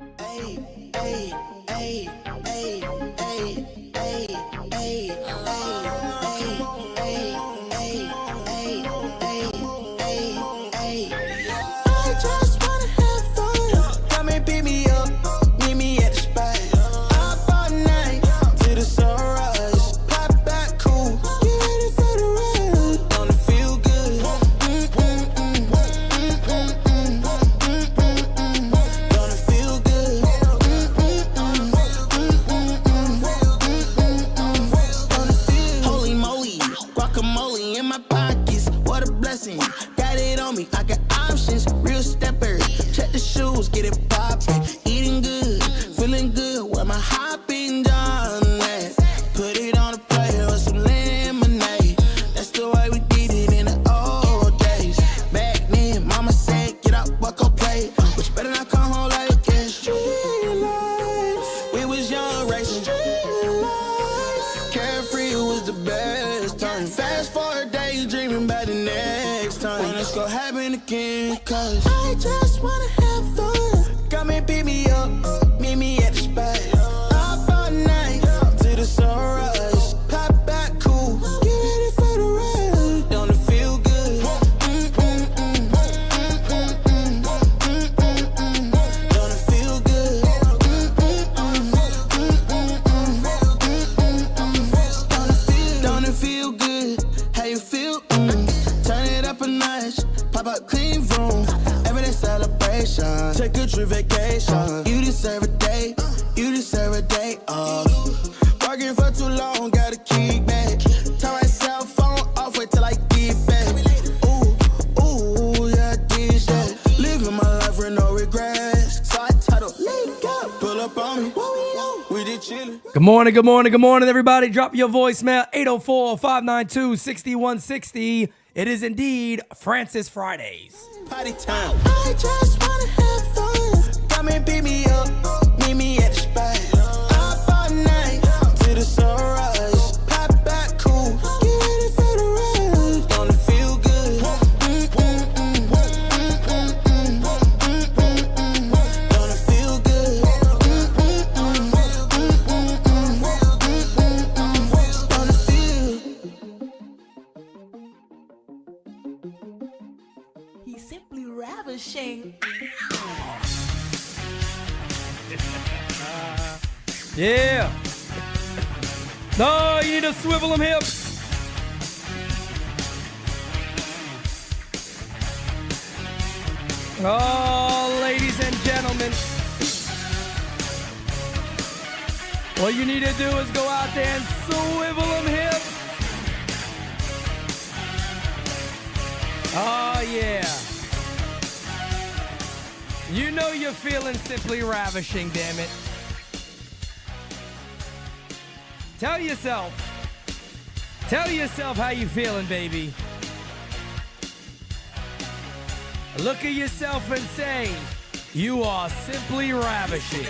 Ay, ay, ay, ay, ay, ay, ay, I just wanna have fun. Come and pick me up, meet me at the spot. Up all night till the sunrise. Pop back cool, get ready for the ride. Don't it feel good? Don't it feel good? Holy moly, guacamole in my pockets. What a blessing. Got it on me, I got options. Real stepper, check the shoes, get it poppin'. Eating good, feeling good. Where my hopping done at? Put it on a plate with some lemonade. That's the way we did it in the old days. Back then, mama said, get up, walk up, play. But you better not come home like it's street life. We was young, racing street life. Carefree was the best time. Fast forward daydreaming about the next time. When it's gonna happen again, cause I just wanna have fun. Come and pick me up, meet me at the spot. Up all night till the sunrise. Pop back cool, get ready for the ride. Don't it feel good? Don't it feel good? Don't it feel good? How you feel? Turn it up a notch, pop up clean room. Everyday celebration, take a trip vacation. You deserve a day, you deserve a day off. Working for too long, gotta kick back. Turn my cell phone off, wait till I get back. Ooh, yeah, this that. Living my life with no regrets. So I title, link up, pull up on me. We did chillin'. Good morning, good morning, good morning, everybody. Drop your voicemail, 804-592-6160. It is indeed Francis Fridays. Party time. I just wanna have fun. Come and pick me up, meet me at the spot. Up all night till the sunrise. Pop back cool, get ready for the ride. Don't it feel good? Don't it feel good? Don't it feel? He's simply ravishing. Yeah. No, you need to swivel them hips. Oh, ladies and gentlemen. All you need to do is go out there and swivel them hips. Oh, yeah. You know you're feeling simply ravishing, damn it. Tell yourself how you feeling, baby. Look at yourself and say, you are simply ravishing.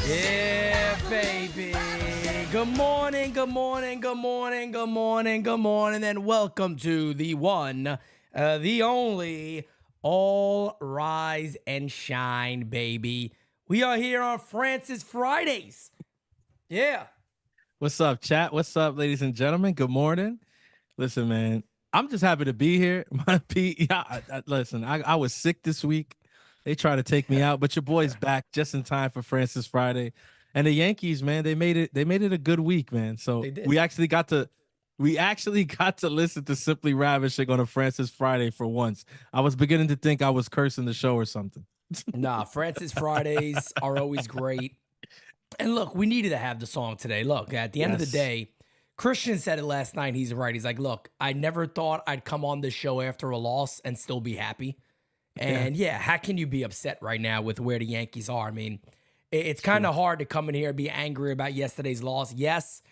Yeah, baby. Good morning, good morning, good morning, good morning, good morning, and welcome to the one, the only, All Rise and Shine, baby. We are here on Francis Fridays. Yeah. What's up, chat? What's up, ladies and gentlemen? Good morning. Listen, man, I'm just happy to be here. Listen, I was sick this week. They tried to take me out, but your boy's back just in time for Francis Friday. And the Yankees, man, they made it a good week, man. So we actually got to listen to Simply Ravishing on a Francis Friday for once. I was beginning to think I was cursing the show or something. Nah, Francis Fridays are always great. And look, we needed to have the song today. Look, at the end of the day, Christian said it last night. He's right. He's like, look, I never thought I'd come on this show after a loss and still be happy. And yeah, how can you be upset right now with where the Yankees are? I mean, it's kind of hard to come in here and be angry about yesterday's loss. Yes,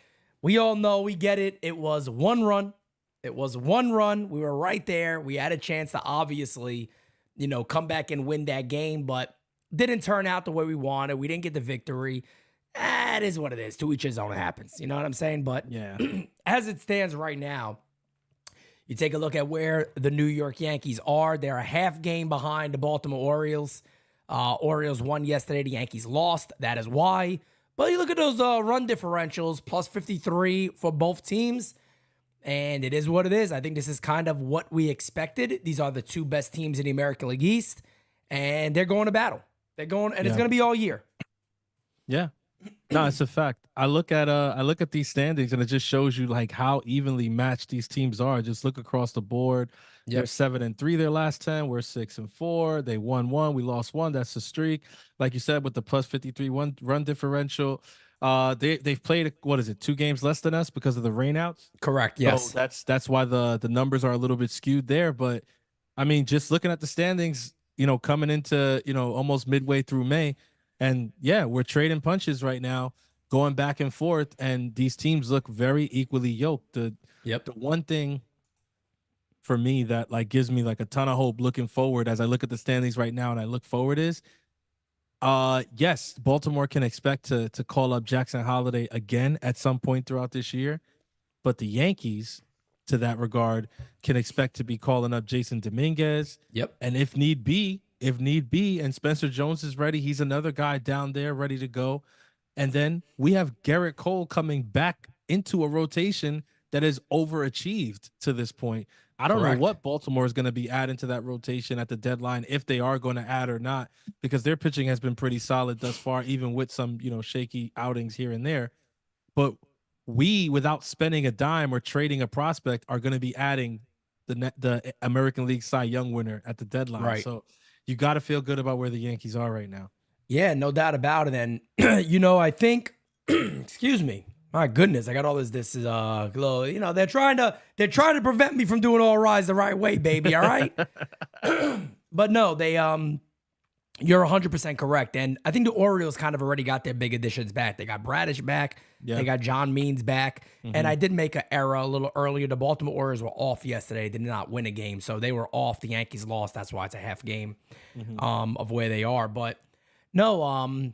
we all know, we get it. It was one run. We were right there. We had a chance to obviously, come back and win that game, but didn't turn out the way we wanted. We didn't get the victory. That is what it is. To each his own happens. You know what I'm saying? But Yeah. as it stands right now, you take a look at where the New York Yankees are. They're a half game behind the Baltimore Orioles. Orioles won yesterday. The Yankees lost. That is why. But you look at those run differentials, plus 53 for both teams. And it is what it is. I think this is kind of what we expected. These are the two best teams in the American League East. And they're going to battle. They're going, and it's going to be all year. Yeah. No, it's a fact. I look at these standings and it just shows you like how evenly matched these teams are. Just look across the board. They're 7-3 their last 10. We're 6-4. They won 1. We lost 1. That's the streak. Like you said, with the plus 53 run differential. They've played, what is it, 2 games less than us because of the rainouts? Correct. Yes. So that's why the numbers are a little bit skewed there. But I mean, just looking at the standings, coming into, almost midway through May. And yeah, we're trading punches right now, going back and forth, and these teams look very equally yoked. The one thing for me that like gives me like a ton of hope looking forward as I look at the standings right now and I look forward is, yes, Baltimore can expect to call up Jackson Holiday again at some point throughout this year, but the Yankees, to that regard, can expect to be calling up Jason Dominguez. And if need be, and Spencer Jones is ready, he's another guy down there ready to go. And then we have Garrett Cole coming back into a rotation that is overachieved to this point. I don't know what Baltimore is going to be adding to that rotation at the deadline, if they are going to add or not, because their pitching has been pretty solid thus far, even with some, shaky outings here and there. But we, without spending a dime or trading a prospect, are going to be adding the American League Cy Young winner at the deadline. So you got to feel good about where the Yankees are right now. Yeah, no doubt about it. And, I think, excuse me, my goodness, I got all this glow. They're trying to prevent me from doing all rise the right way, baby. All right. But no, you're 100% correct. And I think the Orioles kind of already got their big additions back. They got Bradish back. They got John Means back. And I did make an error a little earlier. The Baltimore Orioles were off yesterday. They did not win a game. So they were off. The Yankees lost. That's why it's a half game of where they are. But no,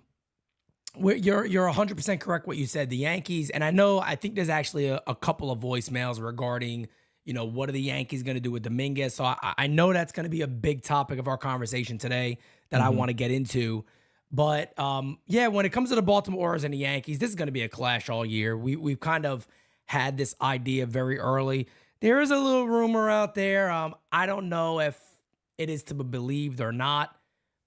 you're 100% correct what you said. The Yankees, and I think there's actually a couple of voicemails regarding, what are the Yankees going to do with Dominguez? So I know that's going to be a big topic of our conversation today that I want to get into. But when it comes to the Baltimore Orioles and the Yankees, this is going to be a clash all year. We've kind of had this idea very early. There is a little rumor out there. I don't know if it is to be believed or not,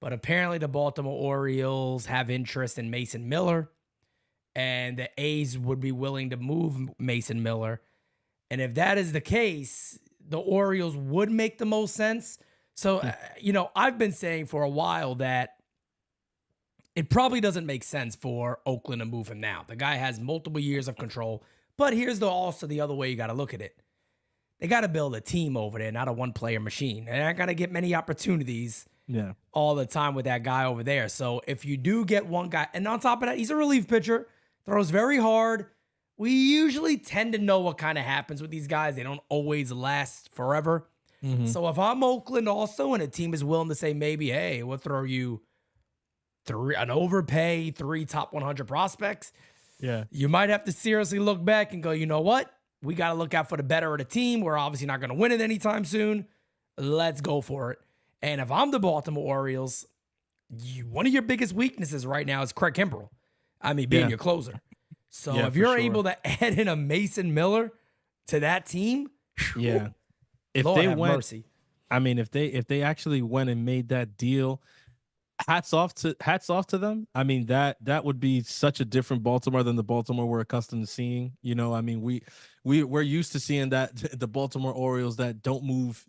but apparently the Baltimore Orioles have interest in Mason Miller, and the A's would be willing to move Mason Miller. And if that is the case, the Orioles would make the most sense. So, I've been saying for a while that it probably doesn't make sense for Oakland to move him now. The guy has multiple years of control. But here's also the other way you got to look at it. They got to build a team over there, not a one-player machine. They're not going to get many opportunities all the time with that guy over there. So if you do get one guy, and on top of that, he's a relief pitcher, throws very hard. We usually tend to know what kind of happens with these guys. They don't always last forever. So if I'm Oakland also, and a team is willing to say maybe, hey, we'll throw you an overpay, 3 top 100 prospects. You might have to seriously look back and go, you know what? We got to look out for the better of the team. We're obviously not going to win it anytime soon. Let's go for it. And if I'm the Baltimore Orioles, one of your biggest weaknesses right now is Craig Kimbrell. I mean, being your closer. So if you're able to add in a Mason Miller to that team, if Lord they have went, mercy. I mean, if they actually went and made that deal, hats off to them. I mean, that would be such a different Baltimore than the Baltimore we're accustomed to seeing. I mean, we're used to seeing that the Baltimore Orioles that don't move,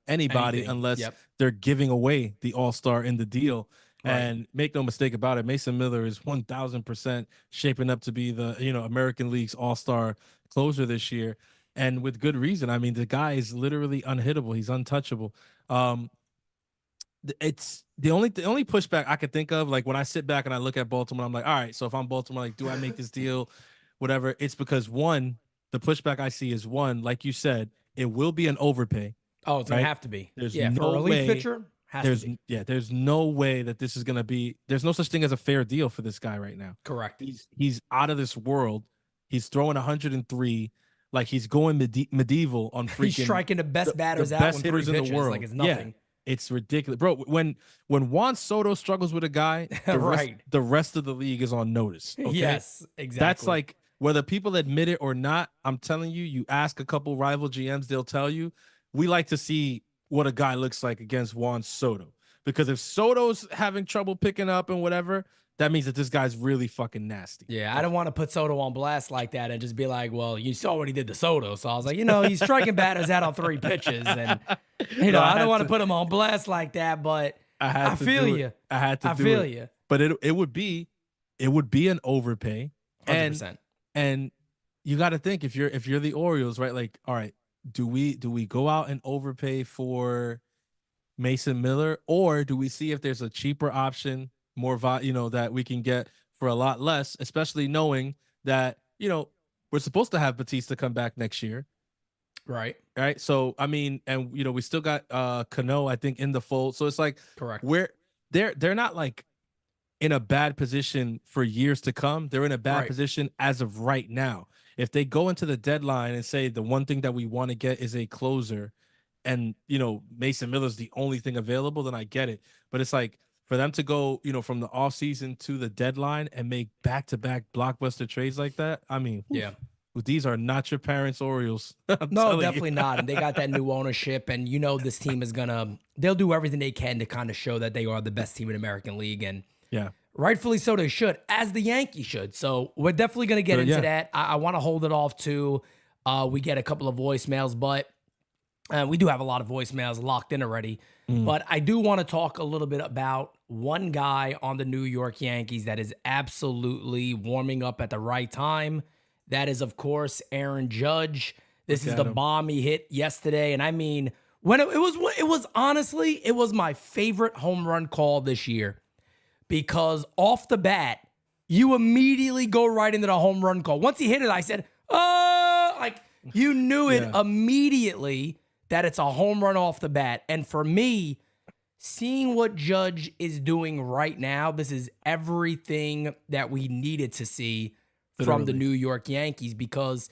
anybody unless they're giving away the all-star in the deal. And make no mistake about it, Mason Miller is 1,000% shaping up to be the, American League's all-star closer this year. And with good reason. I mean, the guy is literally unhittable. He's untouchable. It's the only pushback I could think of, like when I sit back and I look at Baltimore, I'm like, all right, so if I'm Baltimore, like, do I make this deal? Whatever. It's because the pushback I see is like you said, it will be an overpay. Oh, it's gonna have to be. There's for a no relief way pitcher. There's no way that this is gonna be. There's no such thing as a fair deal for this guy right now. Correct. He's out of this world. He's throwing 103, like he's going medieval on freaking. He's striking the best batters out best when hitters 3 in pitches, the world. like it's nothing. Yeah, it's ridiculous, bro. When Juan Soto struggles with a guy, the rest of the league is on notice. Okay? Yes, exactly. That's like whether people admit it or not. I'm telling you, you ask a couple rival GMs, they'll tell you. We like to see what a guy looks like against Juan Soto. Because if Soto's having trouble picking up and whatever, that means that this guy's really fucking nasty. Yeah, I don't want to put Soto on blast like that and just be like, well, you saw what he did to Soto. So I was like, he's striking batters out on 3 pitches. And, I don't want to put him on blast like that, but I feel you. I had to I feel you. But it would be an overpay. 100%. And you got to think if you're the Orioles, right? Like, all right, do we go out and overpay for Mason Miller, or do we see if there's a cheaper option, more that we can get for a lot less, especially knowing that we're supposed to have Batista come back next year, right? So I mean, and we still got Cano, I think, in the fold. So it's like, correct. They're not like in a bad position for years to come. They're in a bad position as of right now. If they go into the deadline and say the one thing that we want to get is a closer, and Mason Miller's the only thing available, then I get it. But it's like for them to go from the offseason to the deadline and make back-to-back blockbuster trades like that. I mean, yeah, these are not your parents' Orioles. No, definitely not. And they got that new ownership, and this team is they'll do everything they can to kind of show that they are the best team in American League, and yeah, rightfully so they should, as the Yankees should. So we're definitely going to get into that. I want to hold it off to we get a couple of voicemails, but we do have a lot of voicemails locked in already. But I do want to talk a little bit about one guy on the New York Yankees that is absolutely warming up at the right time. That is, of course, Aaron Judge. This is the bomb he hit yesterday. And I mean, when it was honestly, it was my favorite home run call this year, because off the bat, you immediately go right into the home run call. Once he hit it, I said, oh, like you knew it immediately that it's a home run off the bat. And for me, seeing what Judge is doing right now, this is everything that we needed to see from the New York Yankees, because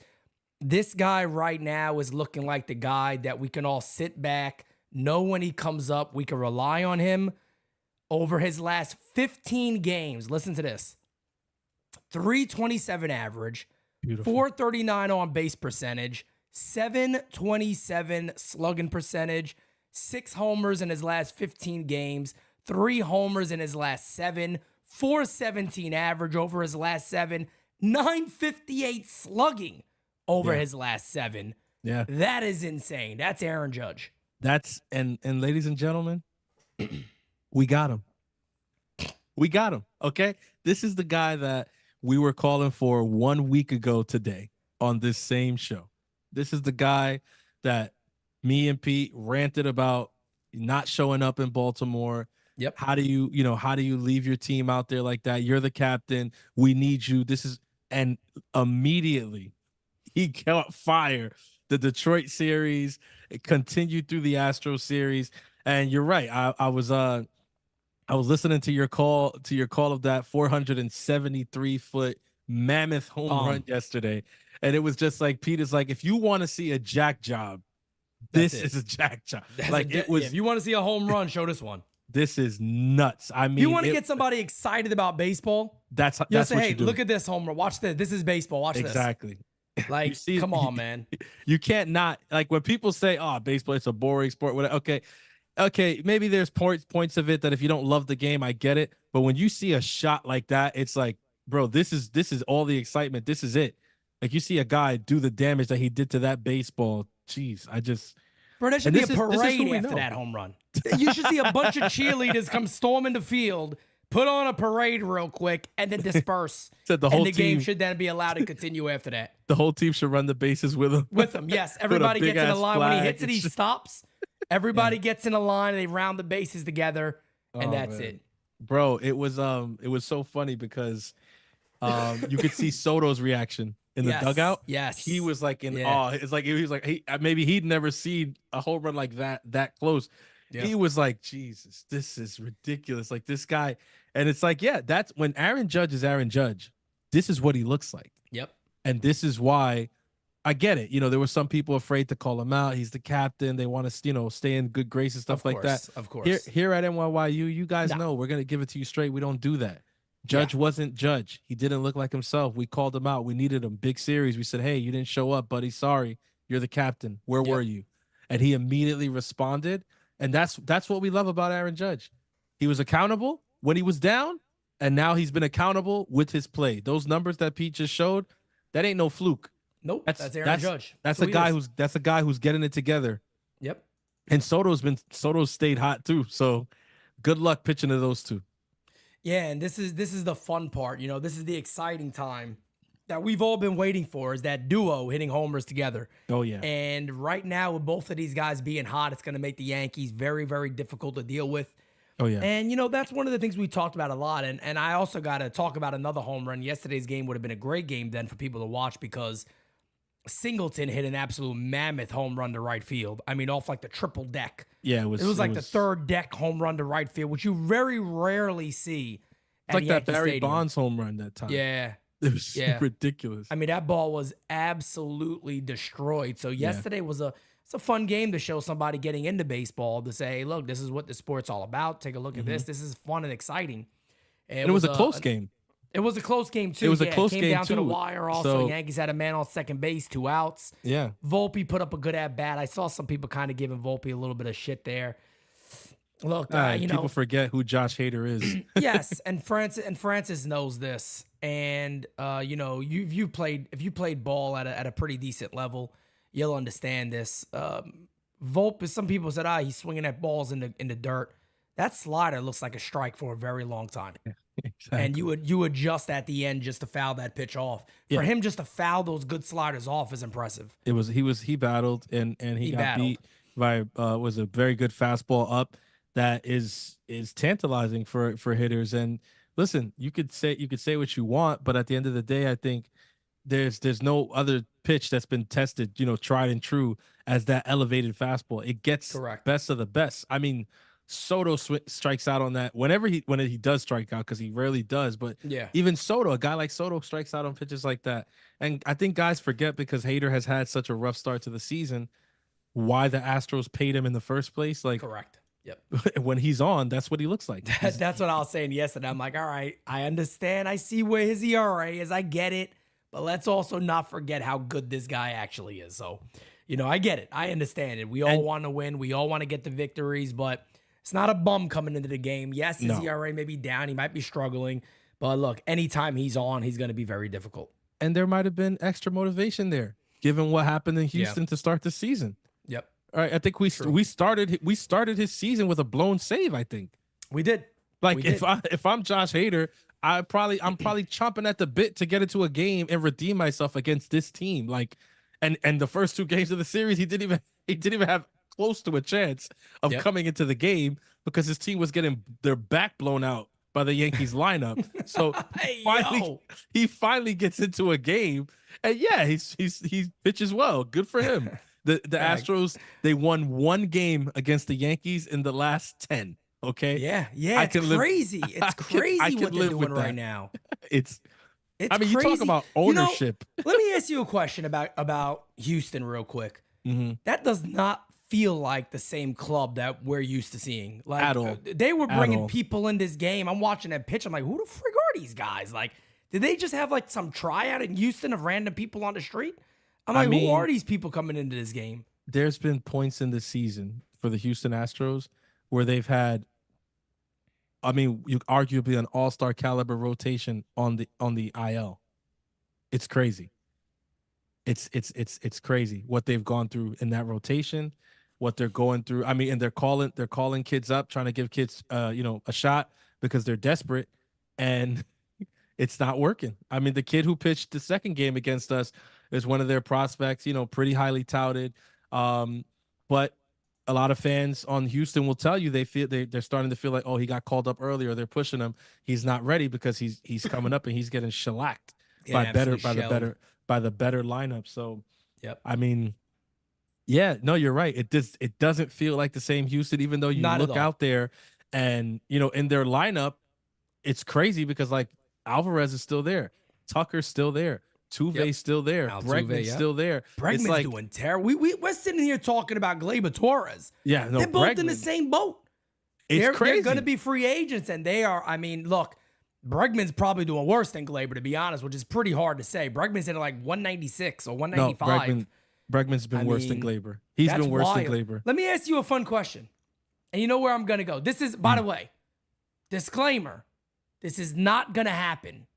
this guy right now is looking like the guy that we can all sit back, know when he comes up, we can rely on him. Over his last 15 games, listen to this: 327 average, beautiful, 439 on base percentage, 727 slugging percentage, 6 homers in his last 15 games, 3 homers in his last 7, 417 average over his last 7, 958 slugging over his last 7. Yeah. That is insane. That's Aaron Judge. That's and ladies and gentlemen, we got him. We got him. Okay. This is the guy that we were calling for 1 week ago today on this same show. This is the guy that me and Pete ranted about not showing up in Baltimore. Yep. How do you leave your team out there like that? You're the captain. We need you. And immediately he caught fire. The Detroit series, it continued through the Astros series. And you're right. I was listening to your call of that 473-foot mammoth home run yesterday. And it was just like, Pete is like, if you want to see a jack job, this is a jack job. If you want to see a home run, show this one. This is nuts. I mean, you want to get somebody excited about baseball? That's say, what hey, you do. Look at this home run. Watch this. This is baseball. Watch exactly. This. Like, come on, man. You can't not, like, when people say, "Oh, baseball, it's a boring sport." Whatever. Okay, maybe there's points of it that if you don't love the game, I get it. But when you see a shot like that, it's like, bro, this is all the excitement. This is it. Like, you see a guy do the damage that he did to that baseball. Jeez, Bro, there should be a parade after that home run. You should see a bunch of cheerleaders come storming the field, put on a parade real quick, and then disperse. Said the whole and the team game should then be allowed to continue after that. The whole team should run the bases with him. With him, yes. Everybody gets in a line. When he hits it, he stops. Everybody gets in a line, and they round the bases together, and that's it. Bro, it was so funny because you could see Soto's reaction in the dugout. Yes. He was like in awe. It's like he was like maybe he'd never seen a home run like that close. Yeah. He was like, Jesus, this is ridiculous. Like this guy. And it's like, yeah, that's when Aaron Judge is Aaron Judge. This is what he looks like. Yep. And this is why I get it. There were some people afraid to call him out. He's the captain. They want to, stay in good graces, stuff like that. Of course. Here at NYYU, you guys know we're going to give it to you straight. We don't do that. Judge wasn't Judge. He didn't look like himself. We called him out. We needed him. Big series. We said, hey, you didn't show up, buddy. Sorry. You're the captain. Where were you? And he immediately responded. And that's what we love about Aaron Judge. He was accountable when he was down, and now he's been accountable with his play. Those numbers that Pete just showed, that ain't no fluke. Nope, that's Aaron Judge. That's a guy who's getting it together. Yep. And Soto's stayed hot too. So good luck pitching to those two. Yeah, and this is the fun part. This is the exciting time that we've all been waiting for, is that duo hitting homers together. Oh yeah. And right now, with both of these guys being hot, it's going to make the Yankees very, very difficult to deal with. Oh yeah. And that's one of the things we talked about a lot. And I also got to talk about another home run. Yesterday's game would have been a great game then for people to watch, because Singleton hit an absolute mammoth home run to right field. I mean, off like the triple deck. Yeah, it was like the third deck home run to right field, which you very rarely see. It's like Yankee that Barry Stadium. Bonds home run that time. Yeah. It was ridiculous. I mean, that ball was absolutely destroyed. So yesterday it's a fun game to show somebody getting into baseball, to say, hey, look, this is what the sport's all about. Take a look at this. This is fun and exciting. And it was a close game. It was a close game, too. It was a close game, It came down too. to the wire also. The Yankees had a man on second base, 2 outs. Yeah. Volpe put up a good at-bat. I saw some people kind of giving Volpe a little bit of shit there. Look, people forget who Josh Hader is. Yes, and Francis knows this. And if you played ball at a pretty decent level, you'll understand this. Volpe, some people said, he's swinging at balls in the dirt. That slider looks like a strike for a very long time. Exactly. And you adjust at the end just to foul that pitch off. For him just to foul those good sliders off is impressive. He battled and he got battled. beat by was a very good fastball up that is tantalizing for hitters. And listen, you could say what you want, but at the end of the day, I think there's no other pitch that's been tested, tried and true as that elevated fastball. It gets best of the best. I mean, Soto strikes out on that when he does strike out, because he rarely does. But even Soto, a guy like Soto, strikes out on pitches like that. And I think guys forget, because Hader has had such a rough start to the season, why the Astros paid him in the first place. Like, correct. Yep. When he's on, that's what he looks like. That's what I was saying yesterday. I'm like, all right, I understand. I see where his ERA is. I get it. But let's also not forget how good this guy actually is. So, I get it. I understand it. We all want to win. We all want to get the victories, but it's not a bum coming into the game. Yes, his ERA may be down. He might be struggling. But look, anytime he's on, he's going to be very difficult. And there might have been extra motivation there, given what happened in Houston to start the season. Yep. All right, I think we started his season with a blown save. I think we did. Like, if I'm Josh Hader, I'm probably chomping at the bit to get into a game and redeem myself against this team. Like, and the first 2 games of the series, he didn't even have close to a chance of coming into the game, because his team was getting their back blown out by the Yankees lineup. So he finally gets into a game, and he pitches well. Good for him. The Astros, they won 1 game against the Yankees in the last 10. Okay. Yeah. It's crazy. It's crazy what they're doing right now. It's I mean, crazy. You talk about ownership. Let me ask you a question about Houston real quick. Mm-hmm. That does not feel like the same club that we're used to seeing. Like, at all. They were bringing people in this game. I'm watching that pitch. I'm like, who the frig are these guys? Like, did they just have like some tryout in Houston of random people on the street? I'm like, who are these people coming into this game? There's been points in the season for the Houston Astros where they've had, arguably an all-star caliber rotation on the IL. It's crazy. It's crazy what they've gone through in that rotation, what they're going through. I mean, and they're calling kids up, trying to give kids a shot because they're desperate, and it's not working. I mean, the kid who pitched the second game against us is one of their prospects, pretty highly touted. But a lot of fans on Houston will tell you they're starting to feel like, oh, he got called up earlier. They're pushing him. He's not ready because he's coming up and he's getting shellacked by the better lineup. So, yep. I mean, Yeah, no, you're right. It doesn't feel like the same Houston, even though you Not at look all. out there and in their lineup, it's crazy because like Alvarez is still there, Tucker's still there, Yep. Tuve's still there, Altuve, Bregman's yep. still there. It's Bregman's like, doing terrible. We're sitting here talking about Gleyber Torres. yeah, no, They're both in the Bregman, same boat. it's crazy. They're going to be free agents, and they are. I mean, look, Bregman's probably doing worse than Gleyber, to be honest, which is pretty hard to say. Bregman's in like 196 or 195. No, Bregman's been worse than Gleyber. He's That's been worse wild. than Gleyber. Let me ask you a fun question. And you know where I'm going to go. This is, by the way, disclaimer, this is not going to happen.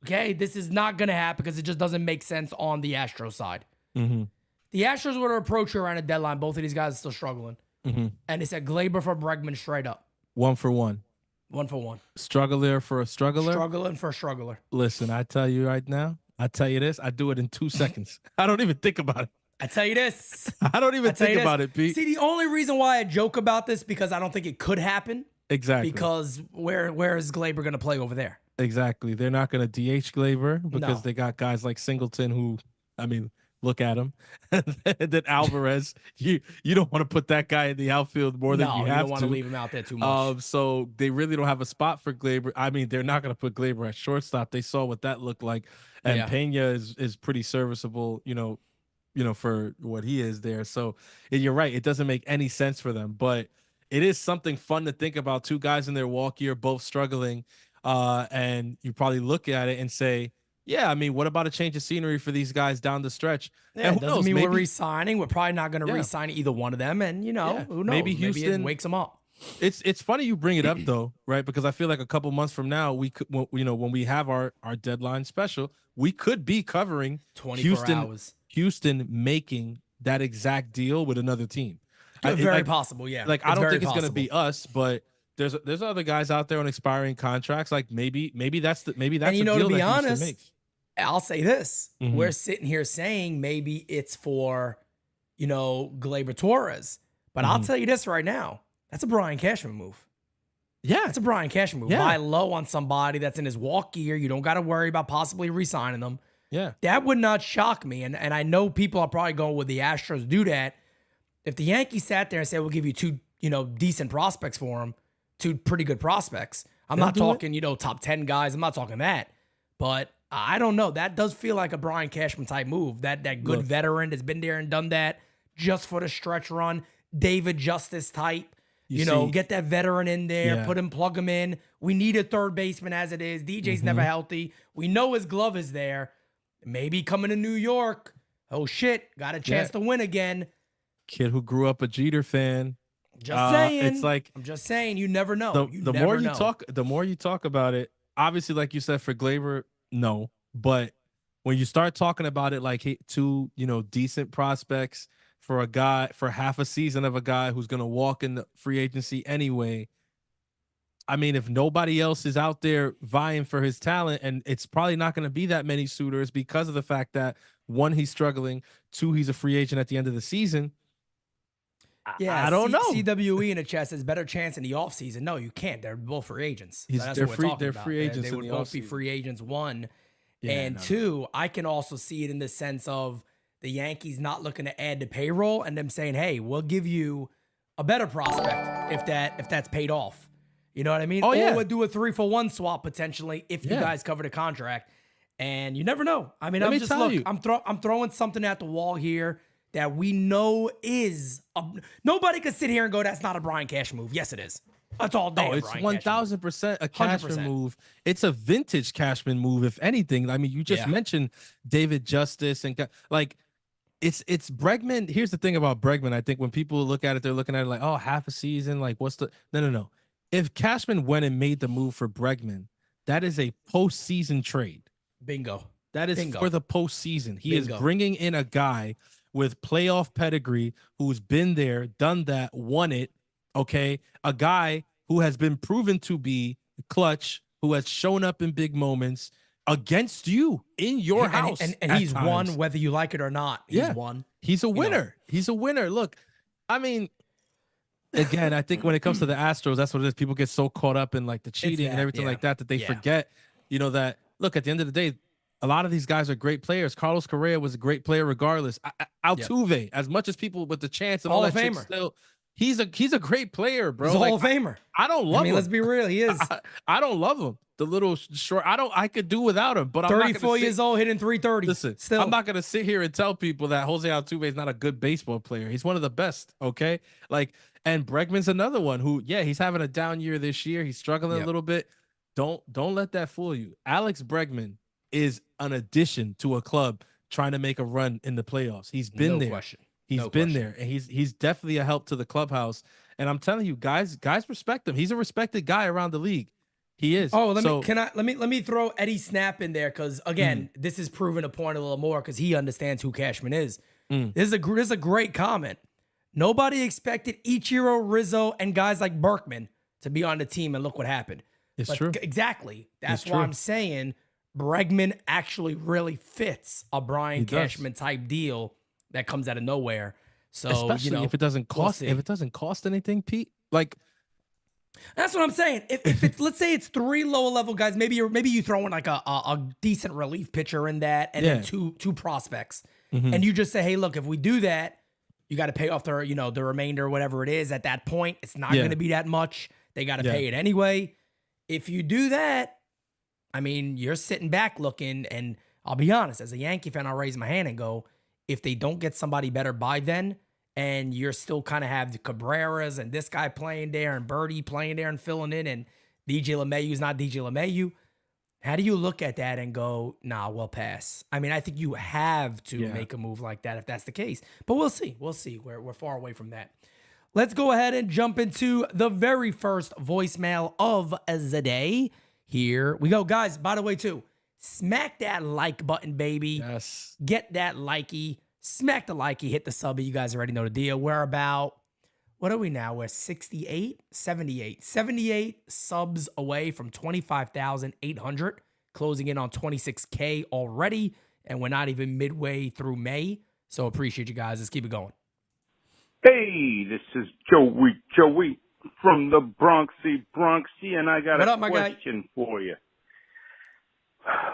Okay? This is not going to happen because it just doesn't make sense on the Astros side. Mm-hmm. The Astros were to approach you around a deadline. Both of these guys are still struggling. Mm-hmm. And they said Gleyber for Bregman straight up. 1 for 1. 1 for 1. Struggler for a struggler. Struggling for a struggler. Listen, I tell you right now, I tell you this, I do it in 2 seconds. I don't even think about it. I tell you this. I don't even think about it, Pete. See, the only reason why I joke about this because I don't think it could happen. Exactly. Because where is Gleyber going to play over there? Exactly. They're not going to DH Gleyber because No. they got guys like Singleton who, I mean, look at him. And then Alvarez, you don't want to put that guy in the outfield more than you have don't want to leave him out there too much. So they really don't have a spot for Gleyber. I mean, they're not going to put Gleyber at shortstop. They saw what that looked like. And Yeah. Pena is pretty serviceable, for what he is there. So you're right. It doesn't make any sense for them, but it is something fun to think about. 2 guys in their walk year, both struggling. And you probably look at it and say, yeah, I mean, what about a change of scenery for these guys down the stretch? Yeah, and it who doesn't knows, mean maybe, we're re-signing. We're probably not going to Yeah. re-sign either one of them. And, who knows? Maybe Maybe Houston it wakes them up. It's funny you bring it up though, right? Because I feel like a couple months from now, we could, when we have our deadline special, we could be covering 24 hours. Houston making that exact deal with another team. Very possible, yeah. Like I don't think it's going to possible. be us, but there's other guys out there on expiring contracts. Like maybe that's And the you deal know, to be that Houston honest, makes. I'll say this. Mhm. We're sitting here saying maybe it's for, Gleyber Torres. But I'll tell you this right now. That's a Brian Cashman move. Yeah, That's a Brian Cashman move. Yeah. Buy low on somebody that's in his walk year. You don't got to worry about possibly re-signing them. yeah. That would not shock me. And I know people are probably going, with the Astros do that? If the Yankees sat there and said, we'll give you 2, decent prospects for him, 2 pretty good prospects. I'm They'll not do talking, top 10 guys. I'm not talking that. But I don't know. That does feel like a Brian Cashman type move. That good Look. veteran has been there and done that just for the stretch run. David Justice type. You see- Get that veteran in there, Yeah. plug him in. We need a third baseman as it is. DJ's never healthy. We know his glove is there. Maybe coming to New York. Oh shit, got a chance to win again. Kid who grew up a Jeter fan. Just saying. It's like I'm just saying. You never know. the more you talk about it, obviously, like you said, for Gleyber, no. But when you start talking about it, like 2, decent prospects for a guy, for half a season of a guy who's going to walk in the free agency anyway. I mean, if nobody else is out there vying for his talent, and it's probably not going to be that many suitors because of the fact that 1, he's struggling, 2, he's a free agent at the end of the season. Yeah, I don't know. CWE in the chat says better chance in the offseason. No, you can't. They're both free agents. That's they're what we're free- talking they're about. free agents They in would the both be offseason. free agents, 1. Yeah, and no. 2, I can also see it in the sense of the Yankees not looking to add to payroll and them saying, hey, we'll give you a better prospect if that's paid off. You know what I mean? Oh, yeah. Or we'll do a 3-for-1 swap potentially if you Yeah. guys cover the contract. And you never know. I mean, Let me tell you. I'm throwing something at the wall here that we know is nobody could sit here and go, that's not a Brian Cash move. Yes, it is. That's all day. Oh, it's 1,000% a Cashman 100%. move. It's a vintage Cashman move, if anything. I mean, you just mentioned David Justice and like it's Bregman. Here's the thing about Bregman. I think when people look at it, they're looking at it like, oh, half a season. Like, what's the no. If Cashman went and made the move for Bregman, that is a postseason trade. Bingo. That is Bingo. for the postseason. He Bingo. is bringing in a guy with playoff pedigree who's been there, done that, won it. Okay. A guy who has been proven to be clutch, who has shown up in big moments against you in your house. And at he's times. won whether you like it or not. He's won. He's a winner. He's a winner. Look, I mean, again, I think when it comes to the Astros, that's what it is. People get so caught up in like the cheating and everything like that they forget, that look, at the end of the day, a lot of these guys are great players. Carlos Correa was a great player regardless. Altuve, as much as people with the chance and all that shit still, he's a great player, bro. He's a Hall of Famer. I don't love him. Let's be real. He is. I don't love him. The little short, I could do without him, but I'm 34 years old, hitting 330. Listen, still. I'm not going to sit here and tell people that Jose Altuve is not a good baseball player. He's one of the best, okay? And Bregman's another one who, he's having a down year this year. He's struggling a little bit. Don't let that fool you. Alex Bregman is an addition to a club trying to make a run in the playoffs. He's been there. Question. He's been there, and he's definitely a help to the clubhouse. And I'm telling you, guys respect him. He's a respected guy around the league. He is. Oh, let me throw Eddie Snap in there because again, this is proving a point a little more because he understands who Cashman is. This is a great comment. Nobody expected Ichiro, Rizzo, and guys like Berkman to be on the team, and look what happened. It's true. Exactly. That's why I'm saying Bregman actually really fits a Brian Cashman type deal that comes out of nowhere. So especially if it doesn't cost anything, Pete. That's what I'm saying. If it's let's say it's 3 lower level guys, maybe you throw in like a decent relief pitcher in that, and then two prospects, and you just say, hey, look, if we do that, you got to pay off the remainder, whatever it is. At that point, it's not going to be that much. They got to pay it anyway. If you do that, I mean, you're sitting back looking, and I'll be honest, as a Yankee fan, I'll raise my hand and go, if they don't get somebody better by then, and you're still kind of have the Cabreras and this guy playing there and Birdie playing there and filling in, and DJ LeMahieu's not DJ LeMahieu, how do you look at that and go, nah, we'll pass? I mean, I think you have to make a move like that if that's the case. But we'll see. We'll see. We're far away from that. Let's go ahead and jump into the very first voicemail of the day. Here we go. Guys, by the way, too, smack that like button, baby. Yes. Get that likey. Smack the likey, hit the subby. You guys already know the deal. We're about, what are we now? We're 78 subs away from 25,800, closing in on 26K already. And we're not even midway through May. So appreciate you guys. Let's keep it going. Hey, this is Joey from the Bronxy, and I got a question for you.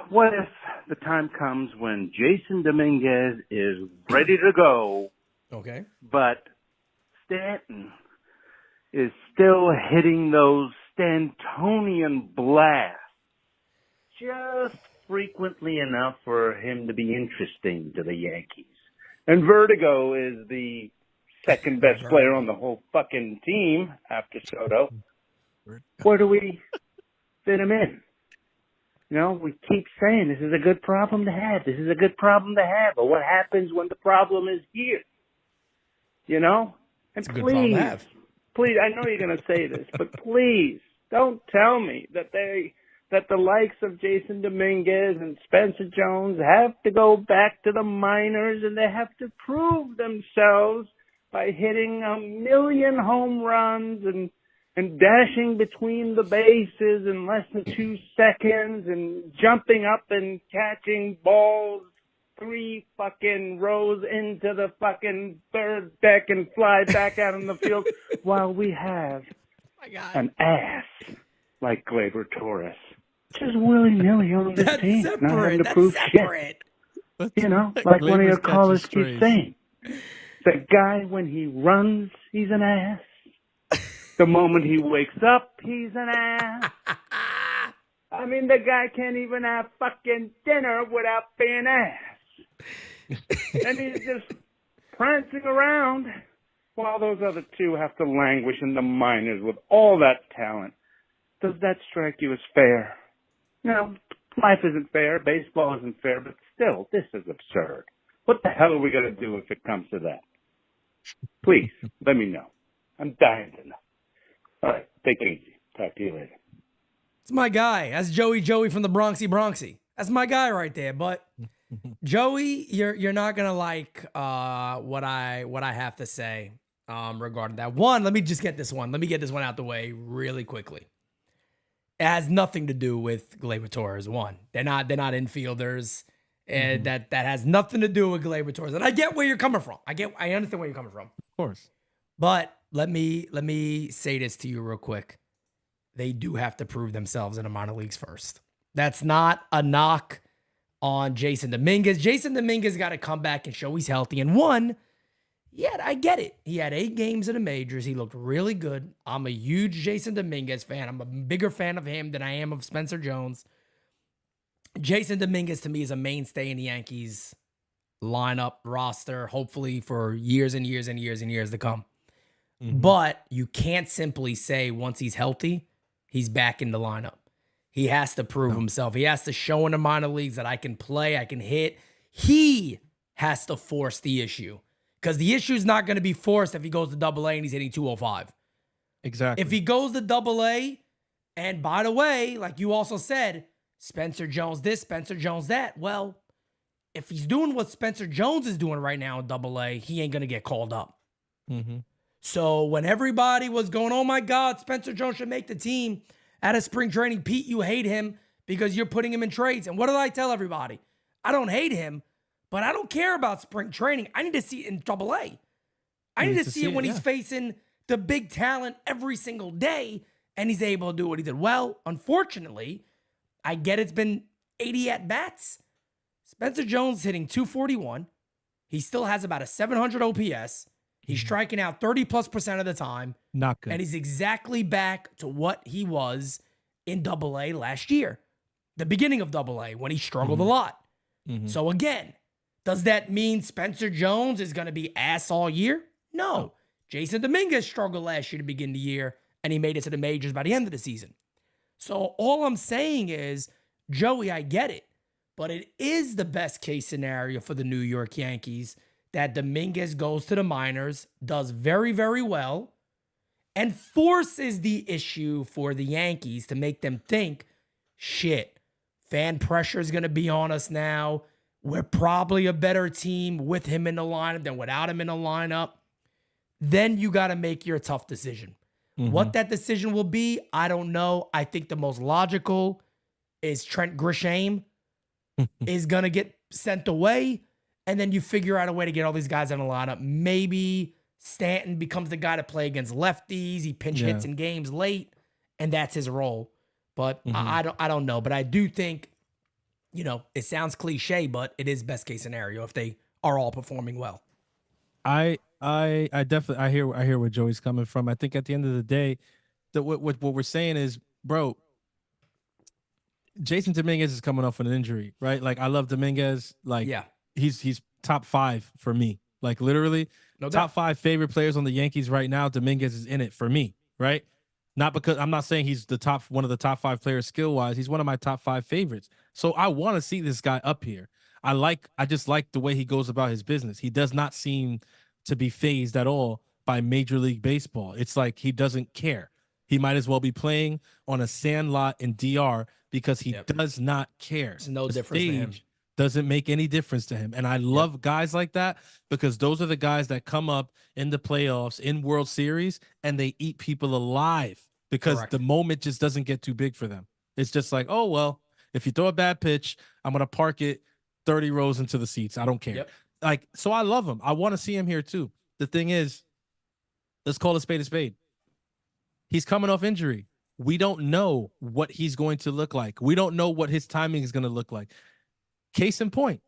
What if the time comes when Jason Dominguez is ready to go, but Stanton is still hitting those Stantonian blasts just frequently enough for him to be interesting to the Yankees? And Verdugo is the second best player on the whole fucking team after Soto. Where do we fit him in? We keep saying this is a good problem to have. This is a good problem to have. But what happens when the problem is here? And it's a good problem to have. Please, I know you're going to say this, but please don't tell me that the likes of Jason Dominguez and Spencer Jones have to go back to the minors and they have to prove themselves by hitting 1 million home runs and dashing between the bases in less than 2 seconds and jumping up and catching balls 3 fucking rows into the fucking third deck and fly back out in the field while we have an ass like Gleyber Torres. Just willy-nilly on this team. Not having to prove shit. Like one of your callers keeps saying. The guy, when he runs, he's an ass. The moment he wakes up, he's an ass. I mean, the guy can't even have fucking dinner without being ass. And he's just prancing around while those other two have to languish in the minors with all that talent. Does that strike you as fair? Life isn't fair, baseball isn't fair, but still, this is absurd. What the hell are we going to do if it comes to that? Please, let me know. I'm dying to know. All right, take it easy. Talk to you later. It's my guy. That's Joey from the Bronxy. That's my guy right there. But Joey, you're not gonna like what I have to say regarding that. One, let me just get this one. Let me get this one out the way really quickly. It has nothing to do with Gleyber Torres. One, they're not infielders, and that has nothing to do with Gleyber Torres. And I get where you're coming from. I understand where you're coming from. Of course. But let me say this to you real quick. They do have to prove themselves in the minor leagues first. That's not a knock on Jason Dominguez. Jason Dominguez got to come back and show he's healthy. And one, yeah, I get it. He had 8 games in the majors. He looked really good. I'm a huge Jason Dominguez fan. I'm a bigger fan of him than I am of Spencer Jones. Jason Dominguez, to me, is a mainstay in the Yankees lineup roster, hopefully for years and years and years and years to come. But you can't simply say once he's healthy, he's back in the lineup. He has to prove himself. He has to show in the minor leagues that I can play, I can hit. He has to force the issue because the issue is not going to be forced if he goes to Double-A and he's hitting 205. Exactly. If he goes to Double-A, and by the way, like you also said, Spencer Jones this, Spencer Jones that. Well, if he's doing what Spencer Jones is doing right now in Double-A, he ain't going to get called up. So when everybody was going, oh my God, Spencer Jones should make the team out of spring training, Pete, you hate him because you're putting him in trades. And what did I tell everybody? I don't hate him, but I don't care about spring training. I need to see it in Double-A. I need to see it when he's facing the big talent every single day and he's able to do what he did. Well, unfortunately, I get it's been 80 at-bats. Spencer Jones hitting 241. He still has about a 700 OPS. He's striking out 30+% of the time. Not good. And he's exactly back to what he was in Double-A last year. The beginning of Double-A when he struggled a lot. So again, does that mean Spencer Jones is going to be ass all year? No. Jason Dominguez struggled last year to begin the year, and he made it to the majors by the end of the season. So all I'm saying is, Joey, I get it. But it is the best case scenario for the New York Yankees that Dominguez goes to the minors, does very, very well, and forces the issue for the Yankees to make them think, shit, fan pressure is going to be on us now. We're probably a better team with him in the lineup than without him in the lineup. Then you got to make your tough decision. What that decision will be, I don't know. I think the most logical is Trent Grisham is going to get sent away. And then you figure out a way to get all these guys in the lineup. Maybe Stanton becomes the guy to play against lefties. He pinch hits in games late, and that's his role. But I don't know. But I do think, you know, it sounds cliche, but it is best case scenario if they are all performing well. I definitely I hear where Joey's coming from. I think at the end of the day, what we're saying is, bro, Jason Dominguez is coming off an injury, right? Like I love Dominguez. Like he's top 5 for me. Like literally top 5 favorite players on the Yankees right now. Dominguez is in it for me, right? Not because I'm not saying he's one of the top 5 players skill wise. He's one of my top 5 favorites. So I want to see this guy up here. I just like the way he goes about his business. He does not seem to be phased at all by Major League Baseball. It's like he doesn't care. He might as well be playing on a sand lot in DR because he does not care. It's no difference to him. Doesn't make any difference to him. And I love guys like that because those are the guys that come up in the playoffs, in World Series, and they eat people alive because the moment just doesn't get too big for them. It's just like, oh, well, if you throw a bad pitch, I'm going to park it 30 rows into the seats. I don't care. Like, so I love him. I want to see him here too. The thing is, let's call a spade a spade. He's coming off injury. We don't know what he's going to look like. We don't know what his timing is going to look like. Case in point,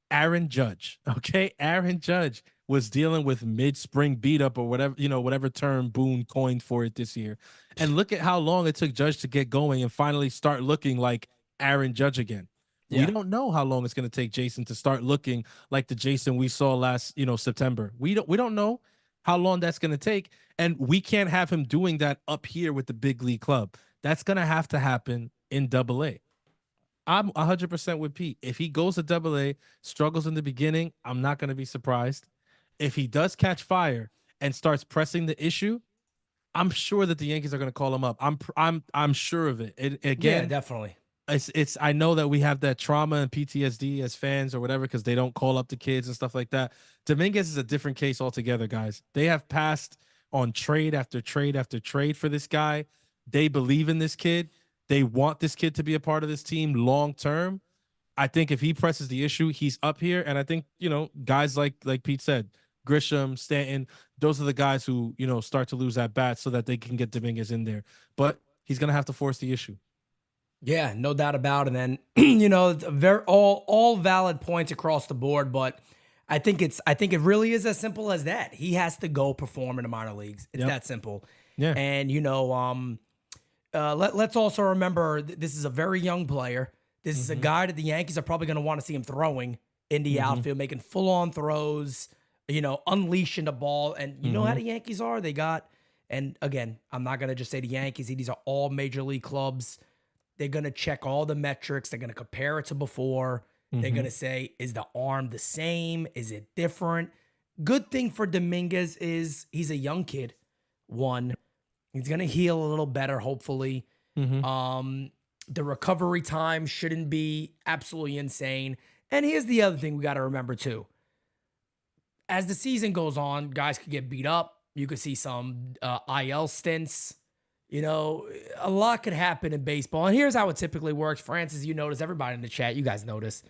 Aaron Judge. Okay, Aaron Judge was dealing with mid-spring beat up or whatever, you know, whatever term Boone coined for it this year. And look at how long it took Judge to get going and finally start looking like Aaron Judge again. We don't know how long it's going to take Jason to start looking like the Jason we saw last, September. We don't know how long that's going to take, and we can't have him doing that up here with the big league club. That's going to have to happen in Double-A. I'm 100% with Pete. If he goes to Double-A, struggles in the beginning, I'm not going to be surprised. If he does catch fire and starts pressing the issue, I'm sure that the Yankees are going to call him up. I'm sure of it. Again, yeah, definitely. I know that we have that trauma and PTSD as fans or whatever because they don't call up the kids and stuff like that. Dominguez is a different case altogether, guys. They have passed on trade after trade after trade for this guy. They believe in this kid. They want this kid to be a part of this team long term. I think if he presses the issue, he's up here. And I think, guys like Pete said, Grisham, Stanton, those are the guys who, start to lose at bat so that they can get Dominguez in there. But he's going to have to force the issue. Yeah, no doubt about it. And it's all valid points across the board, but I think it really is as simple as that. He has to go perform in the minor leagues. It's Yep. that simple. Yeah. And let's also remember this is a very young player. This is a guy that the Yankees are probably going to want to see him throwing in the outfield, making full-on throws, unleashing the ball. And you know how the Yankees are? They got, and again, I'm not going to just say the Yankees. These are all major league clubs. They're going to check all the metrics. They're going to compare it to before. They're going to say, is the arm the same? Is it different? Good thing for Dominguez is he's a young kid. One, he's going to heal a little better, hopefully. The recovery time shouldn't be absolutely insane. And here's the other thing we got to remember too. As the season goes on, guys could get beat up. You could see some IL stints. A lot could happen in baseball. And here's how it typically works. Francis, you notice, everybody in the chat, you guys notice,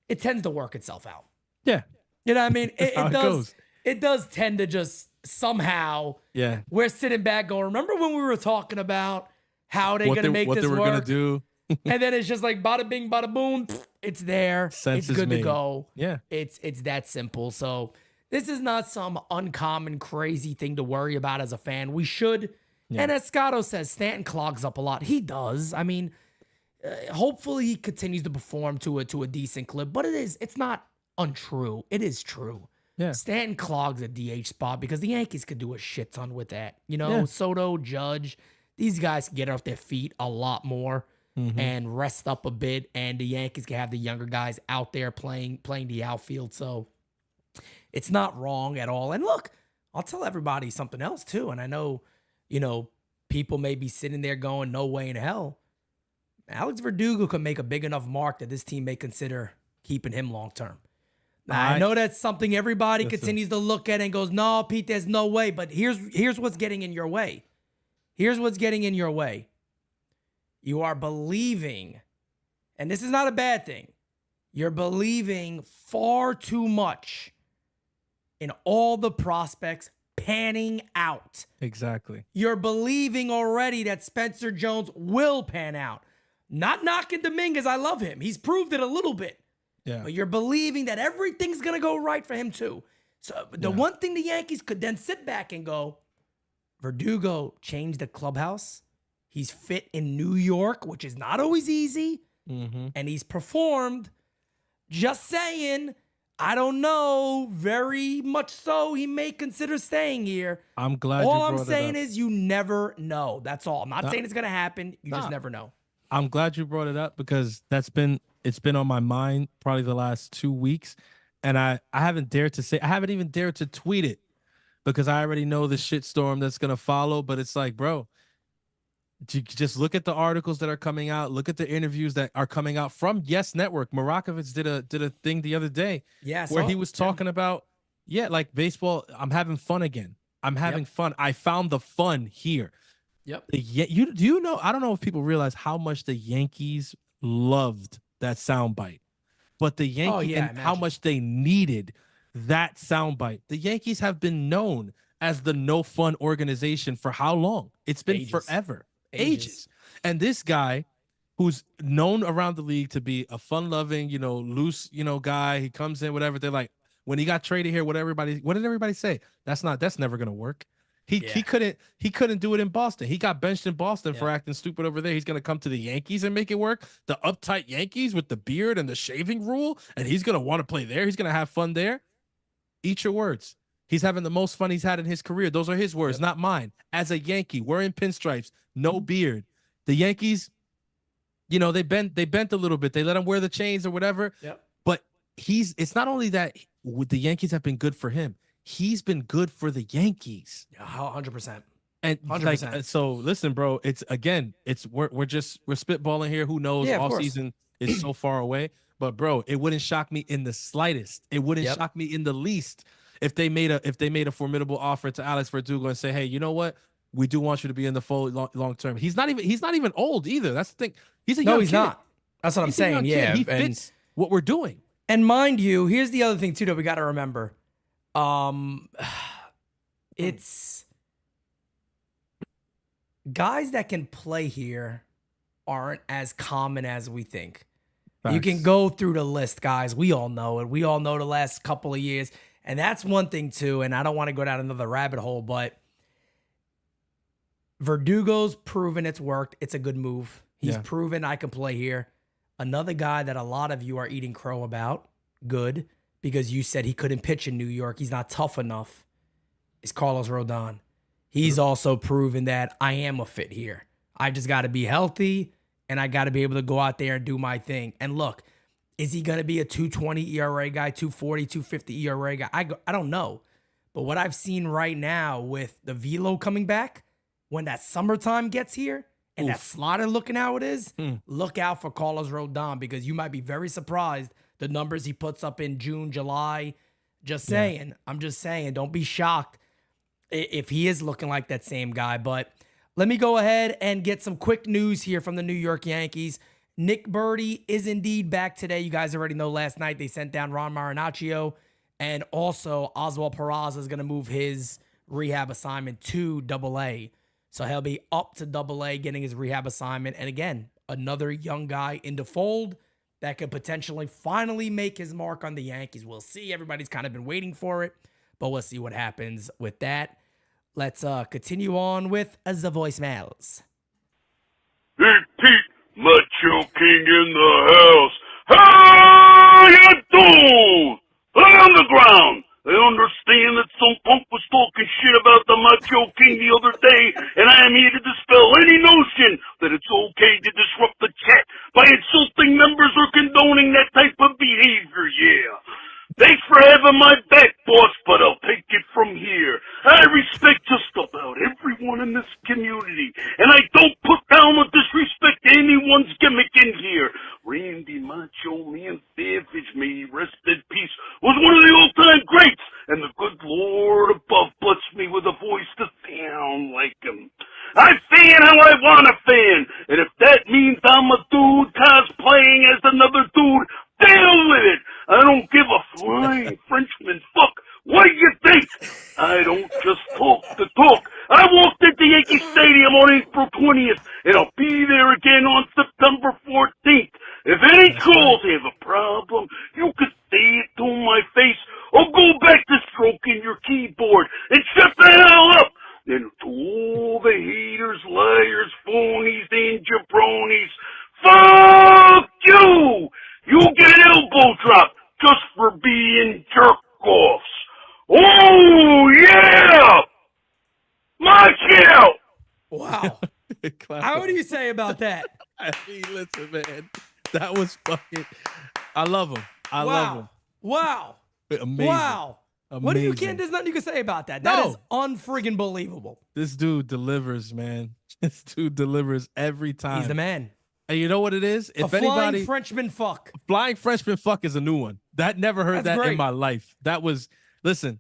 it tends to work itself out. Yeah. You know what I mean? That's how it goes. It does tend to just somehow, Yeah. we're sitting back going, remember when we were talking about how they're going to make this work? What they were going to do. And then it's just like bada bing, bada boom. It's there. Sense it's good made. to go. Yeah. It's that simple. So this is not some uncommon, crazy thing to worry about as a fan. We should... Yeah. And as Scotto says, Stanton clogs up a lot. He does. I mean, hopefully he continues to perform to a decent clip, but it's not untrue. It is true. Yeah. Stanton clogs a DH spot because the Yankees could do a shit ton with that. Yeah. Soto, Judge, these guys can get off their feet a lot more and rest up a bit, and the Yankees can have the younger guys out there playing the outfield. So it's not wrong at all. And look, I'll tell everybody something else too, and I know people may be sitting there going, no way in hell. Alex Verdugo could make a big enough mark that this team may consider keeping him long term. Now, I know that's something everybody continues to look at and goes, no, Pete, there's no way. But here's what's getting in your way. Here's what's getting in your way. You are believing, and this is not a bad thing, you're believing far too much in all the prospects panning out. Exactly. You're believing already that Spencer Jones will pan out. Not knocking Dominguez. I love him. He's proved it a little bit. Yeah. But you're believing that everything's going to go right for him too. So the one thing the Yankees could then sit back and go, Verdugo changed the clubhouse. He's fit in New York, which is not always easy. And he's performed. Just saying, I don't know. Very much so, he may consider staying here. I'm glad all you I'm brought saying it up. is you never know. That's all. I'm not saying it's going to happen. You just never know. I'm glad you brought it up because it's been on my mind probably the last 2 weeks. And I haven't even dared to tweet it because I already know the shitstorm that's going to follow. But it's like, bro, just look at the articles that are coming out. Look at the interviews that are coming out from Yes Network. Marakovitz did a thing the other day where he was talking about, like baseball. I'm having fun again. I'm having fun. I found the fun here. Yep. You know, I don't know if people realize how much the Yankees loved that soundbite, but the Yankees and how much they needed that soundbite. The Yankees have been known as the no fun organization for how long? It's been forever. Ages. And this guy who's known around the league to be a fun-loving, loose, guy, he comes in, whatever. They're like, when he got traded here, what did everybody say? That's never gonna work. He couldn't do it in Boston. He got benched in Boston for acting stupid over there. He's gonna come to the Yankees and make it work. The uptight Yankees with the beard and the shaving rule, and he's gonna want to play there. He's gonna have fun there. Eat your words. He's having the most fun he's had in his career. Those are his words, not mine. As a Yankee, wearing pinstripes, no beard. The Yankees, they bent a little bit. They let him wear the chains or whatever. Yep. But it's not only that the Yankees have been good for him. He's been good for the Yankees. 100%. And 100%. So listen, bro, we're spitballing here. Who knows? All season is so far away. But bro, it wouldn't shock me in the slightest. It wouldn't shock me in the least if they made a formidable offer to Alex Verdugo and say, hey, you know what? We do want you to be in the fold long term. He's not even old either. That's the thing. He's a young kid. Not. That's what I'm saying. Yeah. He fits what we're doing. And mind you, here's the other thing too that we got to remember. It's guys that can play here aren't as common as we think. Facts. You can go through the list, guys. We all know it. We all know the last couple of years. And that's one thing, too. And I don't want to go down another rabbit hole, but Verdugo's proven it's worked. It's a good move. He's proven I can play here. Another guy that a lot of you are eating crow about, good, because you said he couldn't pitch in New York. He's not tough enough, is Carlos Rodon. He's also proven that I am a fit here. I just got to be healthy, and I got to be able to go out there and do my thing. And look, is he going to be a 2.20 ERA guy, 2.40, 2.50 ERA guy? I don't know. But what I've seen right now with the velo coming back, when that summertime gets here and that slaughter looking how it is, look out for Carlos Rodon, because you might be very surprised the numbers he puts up in June, July. Just saying. I'm just saying. Don't be shocked if he is looking like that same guy. But let me go ahead and get some quick news here from the New York Yankees. Nick Birdy is indeed back today. You guys already know last night they sent down Ron Marinaccio, and also Oswald Peraza is going to move his rehab assignment to AA. So he'll be up to AA getting his rehab assignment. And again, another young guy in the fold that could potentially finally make his mark on the Yankees. We'll see. Everybody's kind of been waiting for it, but we'll see what happens with that. Let's continue on with the voicemails. Hey, Pete, Macho King in the house. How you doing? On the ground. I understand that some punk was talking shit about the Macho King the other day, and I am here to dispel any notion that it's okay to disrupt the chat by insulting members or condoning that type of behavior, yeah. Thanks for having my back, boss, but I'll take it from here. I respect just about everyone in this community, and I don't put down or disrespect anyone's gimmick in here. Randy Macho Man Savage, may he rest in peace, was one of the all-time greats, and the good Lord above blessed me with a voice to sound like him. I fan how I want to fan, and if that means I'm a dude cosplaying as another dude, deal with it. I don't give a flying Frenchman fuck. What do you think? I don't just talk the talk. I walked into Yankee Stadium on April 20th, and I'll be there again on September 14th. If any trolls have a problem, you can say it to my face, or go back to stroking your keyboard and shut the hell up. And to all the haters, liars, phonies, and jabronis, fuck you! You get an elbow drop just for being jerk-offs. Oh, yeah! Macho! Wow. How do you say about that? I mean, listen, man. That was fucking... I love him. I love him. Wow. Amazing. Wow. Amazing. What do you can't? There's nothing you can say about that. That is unfriggin' believable. This dude delivers, man. This dude delivers every time. He's the man. And you know what it is? If flying Frenchman fuck. Flying Frenchman fuck is a new one. That never heard that in my life. That was, listen,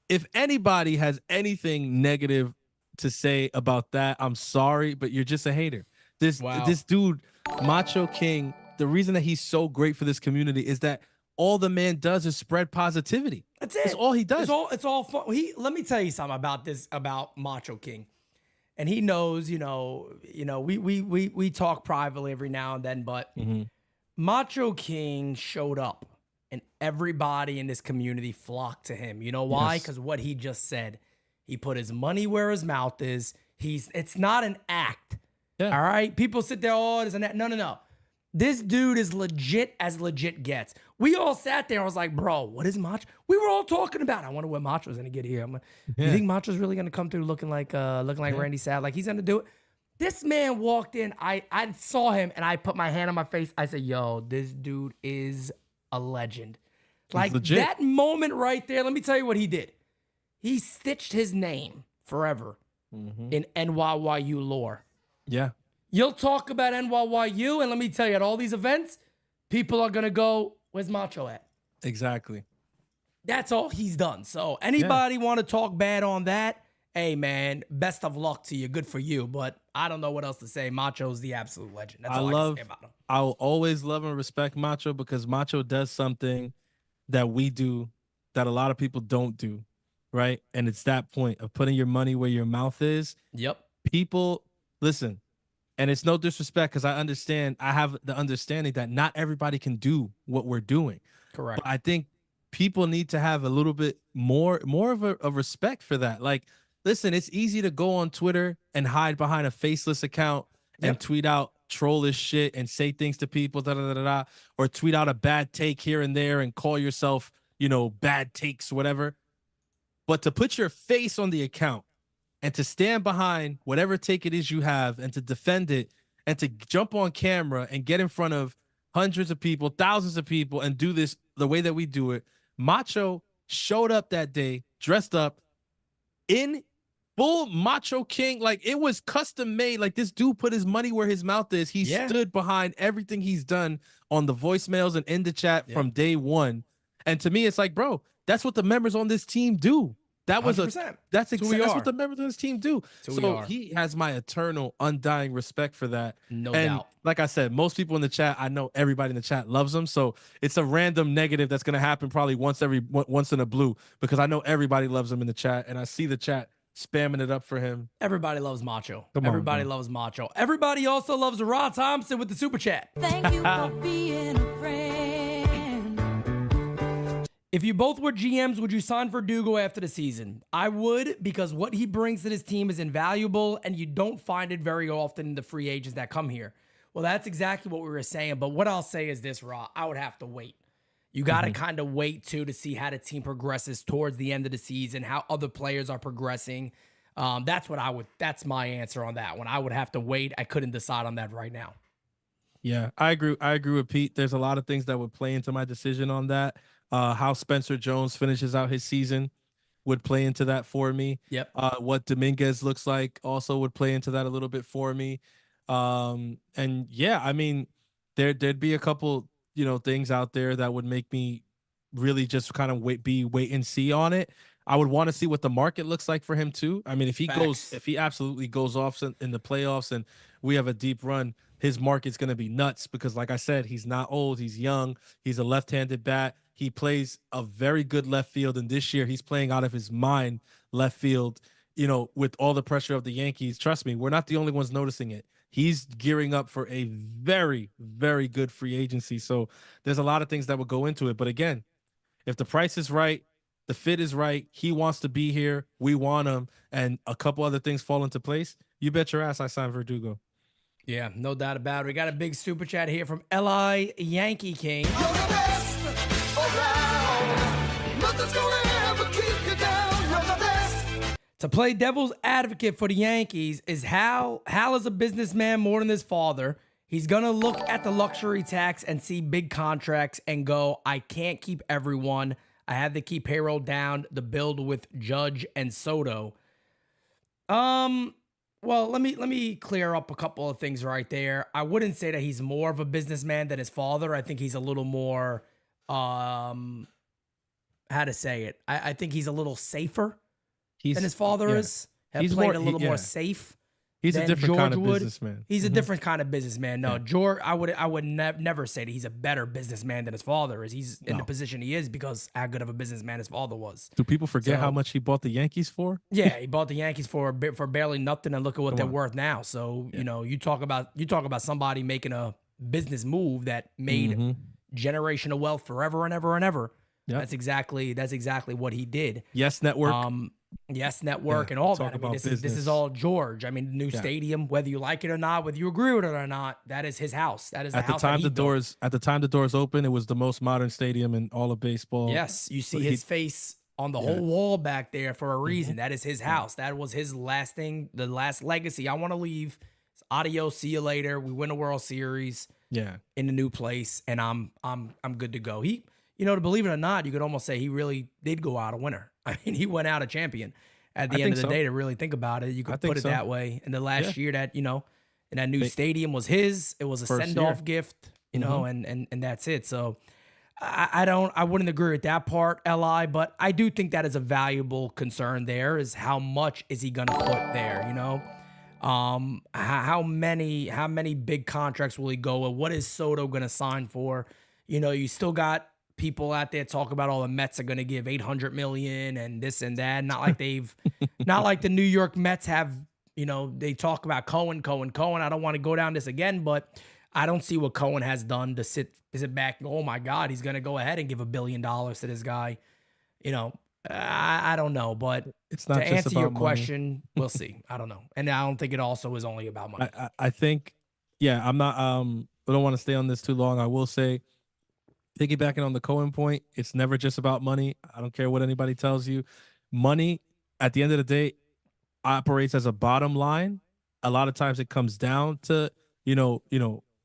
if anybody has anything negative to say about that, I'm sorry, but you're just a hater. This dude, Macho King, the reason that he's so great for this community is that all the man does is spread positivity. That's it. That's all he does. It's all fun. Let me tell you something about Macho King. And he knows, we talk privately every now and then, but Macho King showed up and everybody in this community flocked to him. You know why? Because what he just said. He put his money where his mouth is. It's not an act. Yeah. All right? People sit there, there's an act. No. This dude is legit as legit gets. We all sat there and was like, bro, what is Macho? We were all talking about it. I wonder what Macho's going to get here. You think Macho's really going to come through looking like Randy Savage? Like he's going to do it? This man walked in. I saw him and I put my hand on my face. I said, yo, this dude is a legend. Like that moment right there, let me tell you what he did. He stitched his name forever in NYYU lore. Yeah. You'll talk about NYYU, and let me tell you, at all these events, people are going to go, where's Macho at? Exactly. That's all he's done. So anybody want to talk bad on that? Hey, man, best of luck to you. Good for you. But I don't know what else to say. Macho's the absolute legend. That's all I can say about him. I'll always love and respect Macho because Macho does something that we do that a lot of people don't do, right? And it's that point of putting your money where your mouth is. Yep. People, listen, And it's no disrespect because I have the understanding that not everybody can do what we're doing. Correct. But I think people need to have a little bit more of a respect for that. Like, listen, it's easy to go on Twitter and hide behind a faceless account and tweet out trollish shit and say things to people, or tweet out a bad take here and there and call yourself, bad takes, whatever. But to put your face on the account and to stand behind whatever take it is you have and to defend it and to jump on camera and get in front of hundreds of people, thousands of people, and do this the way that we do it. Macho showed up that day, dressed up in full Macho King. Like, it was custom made. Like, this dude put his money where his mouth is. He stood behind everything he's done on the voicemails and in the chat from day one. And to me, it's like, bro, that's what the members on this team do. That was 100%. That's what the members of this team do. So he has my eternal, undying respect for that. No doubt. Like I said, most people in the chat, I know everybody in the chat loves him. So it's a random negative that's going to happen probably once in a blue, because I know everybody loves him in the chat, and I see the chat spamming it up for him. Everybody loves Macho. Everybody loves Macho. Everybody also loves Rod Thompson with the super chat. Thank you for being a friend. If you both were GMs, would you sign Verdugo after the season? I would, because what he brings to this team is invaluable, and you don't find it very often in the free agents that come here. Well, that's exactly what we were saying, but what I'll say is this, Raw. I would have to wait. You got to kind of wait, too, to see how the team progresses towards the end of the season, how other players are progressing. That's my answer on that one. I would have to wait. I couldn't decide on that right now. Yeah, I agree with Pete. There's a lot of things that would play into my decision on that. How Spencer Jones finishes out his season would play into that for me. Yep. What Dominguez looks like also would play into that a little bit for me. And yeah, I mean, there'd be a couple, things out there that would make me really just kind of wait and see on it. I would want to see what the market looks like for him too. I mean, if he absolutely goes off in the playoffs and we have a deep run, his market's going to be nuts because, like I said, he's not old. He's young. He's a left-handed bat. He plays a very good left field. And this year he's playing out of his mind left field, with all the pressure of the Yankees. Trust me, we're not the only ones noticing it. He's gearing up for a very, very good free agency. So there's a lot of things that would go into it. But again, if the price is right, the fit is right, he wants to be here, we want him, and a couple other things fall into place, you bet your ass I sign Verdugo. Yeah, no doubt about it. We got a big super chat here from L.I. Yankee King. To play devil's advocate for the Yankees is Hal. Hal is a businessman more than his father. He's going to look at the luxury tax and see big contracts and go, I can't keep everyone. I had to keep payroll down to build with Judge and Soto. Well, let me clear up a couple of things right there. I wouldn't say that he's more of a businessman than his father. I think he's a little more, how to say it? I think he's a little safer than his father is. He's played a little more safe. He's a different kind of businessman. He's a different kind of businessman. No, George, I would never say that he's a better businessman than his father is. He's in the position he is because how good of a businessman his father was. Do people forget how much he bought the Yankees for? Yeah, he bought the Yankees for barely nothing, and look at what they're worth now. So you talk about somebody making a business move that made generational wealth forever and ever and ever. Yep. That's exactly what he did. Yes, network. Yes, network and all that. I mean, this is all George. I mean, the new stadium, whether you like it or not, whether you agree with it or not, that is his house. That is the house. At the time the doors opened, it was the most modern stadium in all of baseball. Yes, you see his face on the whole wall back there for a reason. That is his house. That was his last thing, the last legacy. I want to leave. Adios, see you later. We win a World Series. Yeah, in the new place, and I'm good to go. He, to believe it or not, you could almost say he really did go out a winner. I mean, he went out a champion at the end of the day. To really think about it, you could put it that way. And the last year that in that new stadium was his. It was a send-off gift, and that's it. So I wouldn't agree with that part, Li, but I do think that is a valuable concern. There is how much is he gonna put there? How many big contracts will he go with? What is Soto gonna sign for? You still got people out there talk about all the Mets are going to give $800 million and this and that. Not like the New York Mets have, You know, they talk about Cohen. I don't want to go down this again, but I don't see what Cohen has done to sit back and go, oh my God, he's going to go ahead and give $1 billion to this guy. You know, I don't know, but It's not to just answer about your money. question, we'll see. I don't know. And I don't think it also is only about money. I think, yeah, I'm not, I don't want to stay on this too long. I will say, piggybacking on the Cohen point, it's never just about money. I don't care what anybody tells you. Money, at the end of the day, operates as a bottom line. A lot of times it comes down to,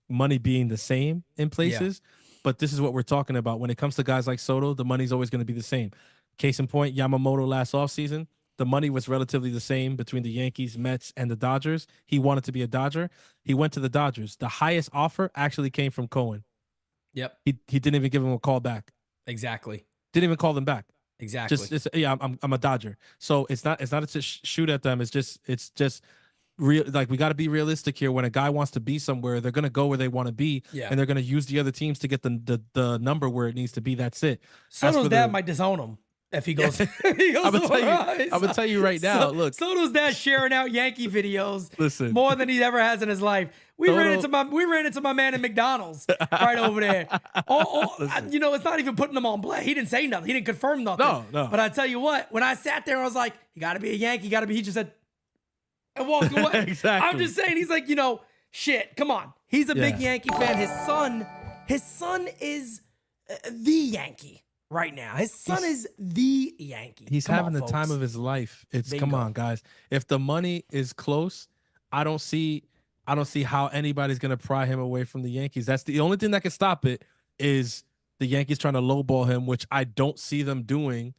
money being the same in places. But this is what we're talking about. When it comes to guys like Soto, the money's always going to be the same. Case in point, Yamamoto last offseason, the money was relatively the same between the Yankees, Mets, and the Dodgers. He wanted to be a Dodger. He went to the Dodgers. The highest offer actually came from Cohen. Yep. He didn't even give him a call back. Exactly. Didn't even call them back. Exactly. I'm a Dodger. So it's not to shoot at them. It's just real. Like, we got to be realistic here. When a guy wants to be somewhere, they're gonna go where they want to be, and they're gonna use the other teams to get the number where it needs to be. That's it. Soto's dad might disown him if he goes. I'm gonna tell you right now. Look, Soto's dad sharing out Yankee videos. Listen, more than he ever has in his life. We ran into my man at McDonald's right over there. It's not even putting him on blast. He didn't say nothing. He didn't confirm nothing. No. But I tell you what, when I sat there, I was like, you got to be a Yankee. He just said, and walked away. Exactly. I'm just saying, he's like, shit, come on. He's a big Yankee fan. His son is the Yankee right now. His son is the Yankee. He's having the time of his life. Come on, guys. If the money is close, I don't see how anybody's going to pry him away from the Yankees. That's the only thing that can stop it, is the Yankees trying to lowball him, which I don't see them doing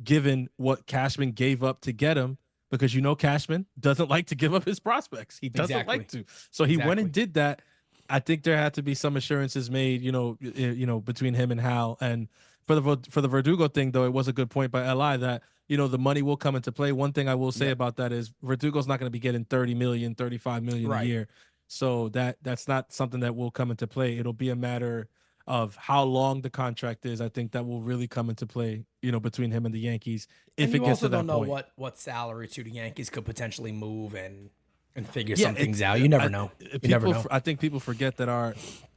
given what Cashman gave up to get him, because Cashman doesn't like to give up his prospects. He doesn't like to. So he went and did that. I think there had to be some assurances made, between him and Hal. And for the Verdugo thing, though, it was a good point by LI that, the money will come into play. One thing I will say about that is Verdugo's not going to be getting 30 million, 35 million a year. So that's not something that will come into play. It'll be a matter of how long the contract is. I think that will really come into play, between him and the Yankees. If it gets to that point. You also don't know what salary to the Yankees could potentially move and figure some things out. You never know. Never know. I think people forget that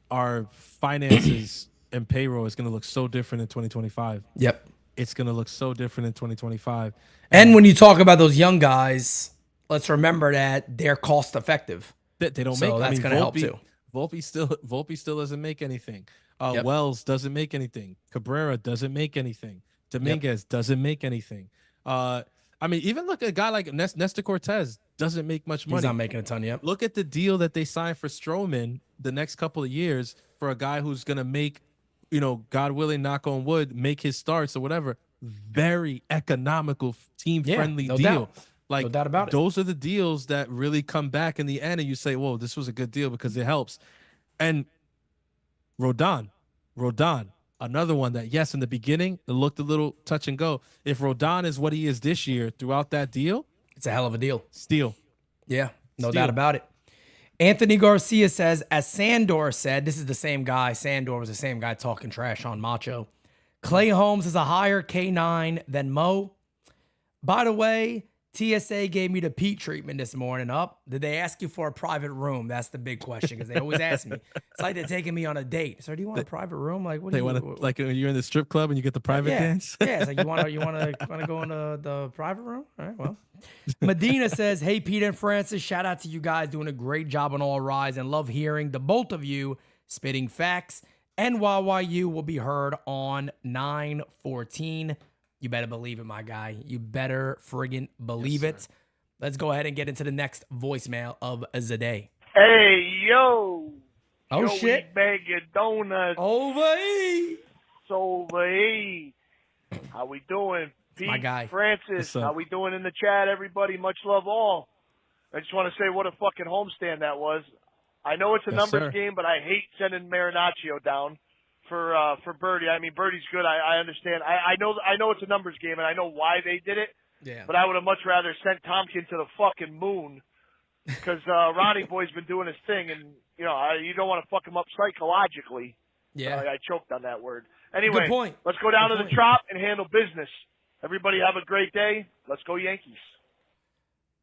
our finances and payroll is going to look so different in 2025. Yep. It's going to look so different in 2025. And when you talk about those young guys, let's remember that they're cost effective. They don't so make. That's going to help too. Volpe still doesn't make anything. Wells doesn't make anything. Cabrera doesn't make anything. Dominguez doesn't make anything. Even look at a guy like Nestor Cortez doesn't make much money. He's not making a ton yet. Look at the deal that they signed for Stroman the next couple of years for a guy who's going to make, God willing, knock on wood, make his starts or whatever. Very economical, team-friendly deal. Doubt. Like, no doubt about it. Those are the deals that really come back in the end, and you say, whoa, this was a good deal because it helps. And Rodon, another one that, yes, in the beginning, it looked a little touch and go. If Rodon is what he is this year throughout that deal, it's a hell of a deal. Steal. Yeah, no doubt about it. Anthony Garcia says, as Sandor said, this is the same guy. Sandor was the same guy talking trash on Macho. Clay Holmes is a higher K9 than Mo. By the way, TSA gave me the Pete treatment this morning. Did they ask you for a private room? That's the big question, because they always ask me. It's like they're taking me on a date. Sir, do you want a private room? Like, what do you want? Like when you're in the strip club and you get the private dance? Yeah, it's like you want to go in the private room? All right, well. Medina says, hey, Pete and Francis, shout out to you guys doing a great job on All Rise and love hearing the both of you spitting facts. NYYU will be heard on 9/14. You better believe it, my guy. You better friggin' believe it. Let's go ahead and get into the next voicemail of the day. Hey, yo. Oh, Joey shit. Bag your donuts. Over E. How we doing? Pete, my guy. Francis, how we doing in the chat, everybody? Much love all. I just want to say what a fucking homestand that was. I know it's a numbers game, but I hate sending Marinaccio down for Birdie. I mean, Birdie's good. I understand. I know it's a numbers game, and I know why they did it. Yeah. But I would have much rather sent Tompkins to the fucking moon, because Ronnie Boy's been doing his thing, and you don't want to fuck him up psychologically. Yeah. I choked on that word. Anyway, good point. Let's go down to the Trop and handle business. Everybody have a great day. Let's go Yankees.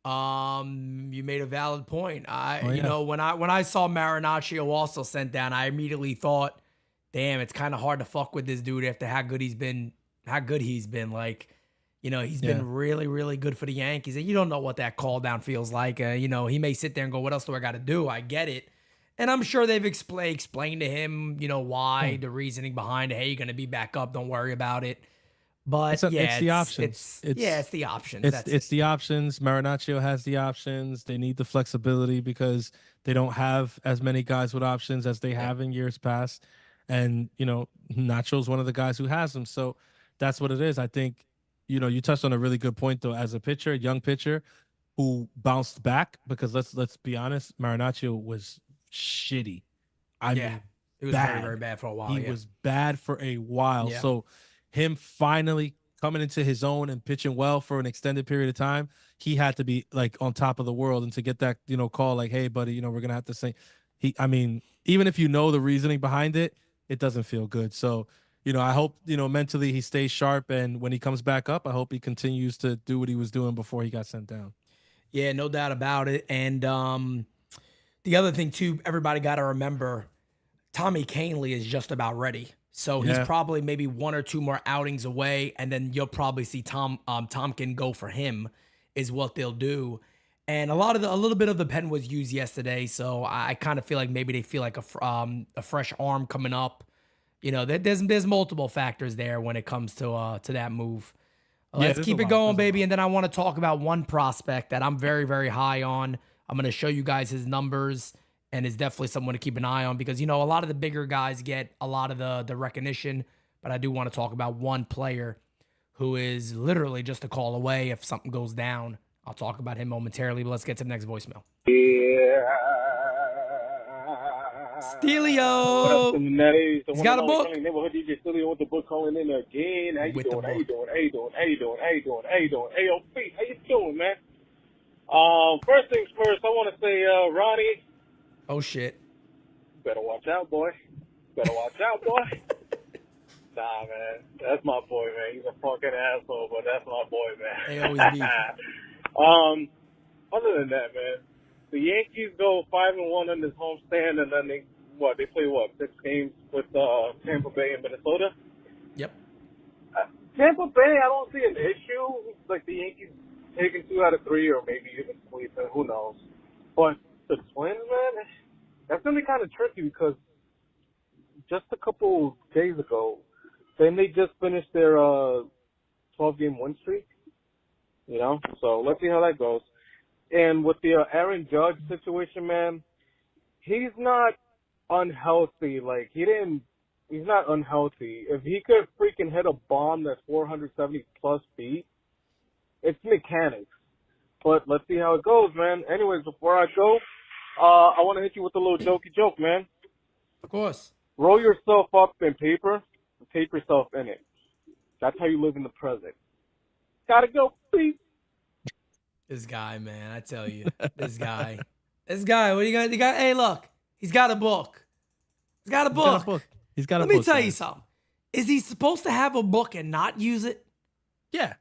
You made a valid point. Oh, You yeah. know, when I saw Marinaccio also sent down, I immediately thought, damn, it's kind of hard to fuck with this dude after how good he's been. Like, you know, he's been really, really good for the Yankees. And you don't know what that call down feels like. You know, he may sit there and go, what else do I got to do? I get it. And I'm sure they've explained to him, you know, why, the reasoning behind it. Hey, you're going to be back up. Don't worry about it. But it's the options. It's the options. It's the options. Marinaccio has the options. They need the flexibility because they don't have as many guys with options as they have in years past. And, you know, Nacho's one of the guys who has them. So that's what it is. I think, you know, you touched on a really good point, though, as a pitcher, young pitcher who bounced back, because let's be honest, Marinaccio was shitty. I mean, it was bad. very, very bad for a while. He was bad for a while. Yeah. So him finally coming into his own and pitching well for an extended period of time, he had to be like on top of the world. And to get that, you know, call like, hey, buddy, you know, we're going to have to say I mean, even if you know the reasoning behind it, it doesn't feel good. So, you know, I hope, you know, mentally he stays sharp. And when he comes back up, I hope he continues to do what he was doing before he got sent down. Yeah, no doubt about it. And the other thing, too, everybody got to remember, Tommy Kahnle is just about ready. So he's probably maybe one or two more outings away, and then you'll probably see Tompkin go for him, is what they'll do. And a little bit of the pen was used yesterday, so I kind of feel like maybe they feel like a fresh arm coming up. You know, there's multiple factors there when it comes to that move. Let's keep it going, baby. And then I want to talk about one prospect that I'm very, very high on. I'm going to show you guys his numbers. And is definitely someone to keep an eye on because, you know, a lot of the bigger guys get a lot of the recognition. But I do want to talk about one player who is literally just a call away if something goes down. I'll talk about him momentarily, but let's get to the next voicemail. Yeah. Steelio! He's got a book. Neighborhood DJ Steelio with the book calling in again. How you doing? How you doing? AOP, how you doing, man? First things first, I want to say, Ronnie. Oh, shit. Better watch out, boy. Nah, man. That's my boy, man. He's a fucking asshole, but that's my boy, man. They always beef. Other than that, man, the Yankees go 5-1 on this homestand, and then they play 6 games with Tampa Bay and Minnesota? Yep. Tampa Bay, I don't see an issue. Like the Yankees taking 2 out of 3 or maybe even sweeping, who knows. But the Twins, man, that's going to be kind of tricky because just a couple days ago, then they just finished their 12-game win streak, you know? So let's see how that goes. And with the Aaron Judge situation, man, he's not unhealthy. Like, he's not unhealthy. If he could freaking hit a bomb that's 470-plus feet, it's mechanics. But let's see how it goes, man. Anyways, before I go, I want to hit you with a little jokey joke, man. Of course. Roll yourself up in paper and tape yourself in it. That's how you live in the present. Gotta go, please. This guy, man, I tell you. This guy, what do you got? Hey, look, he's got a book. He's got a book. Let me tell you something. Is he supposed to have a book and not use it? Yeah.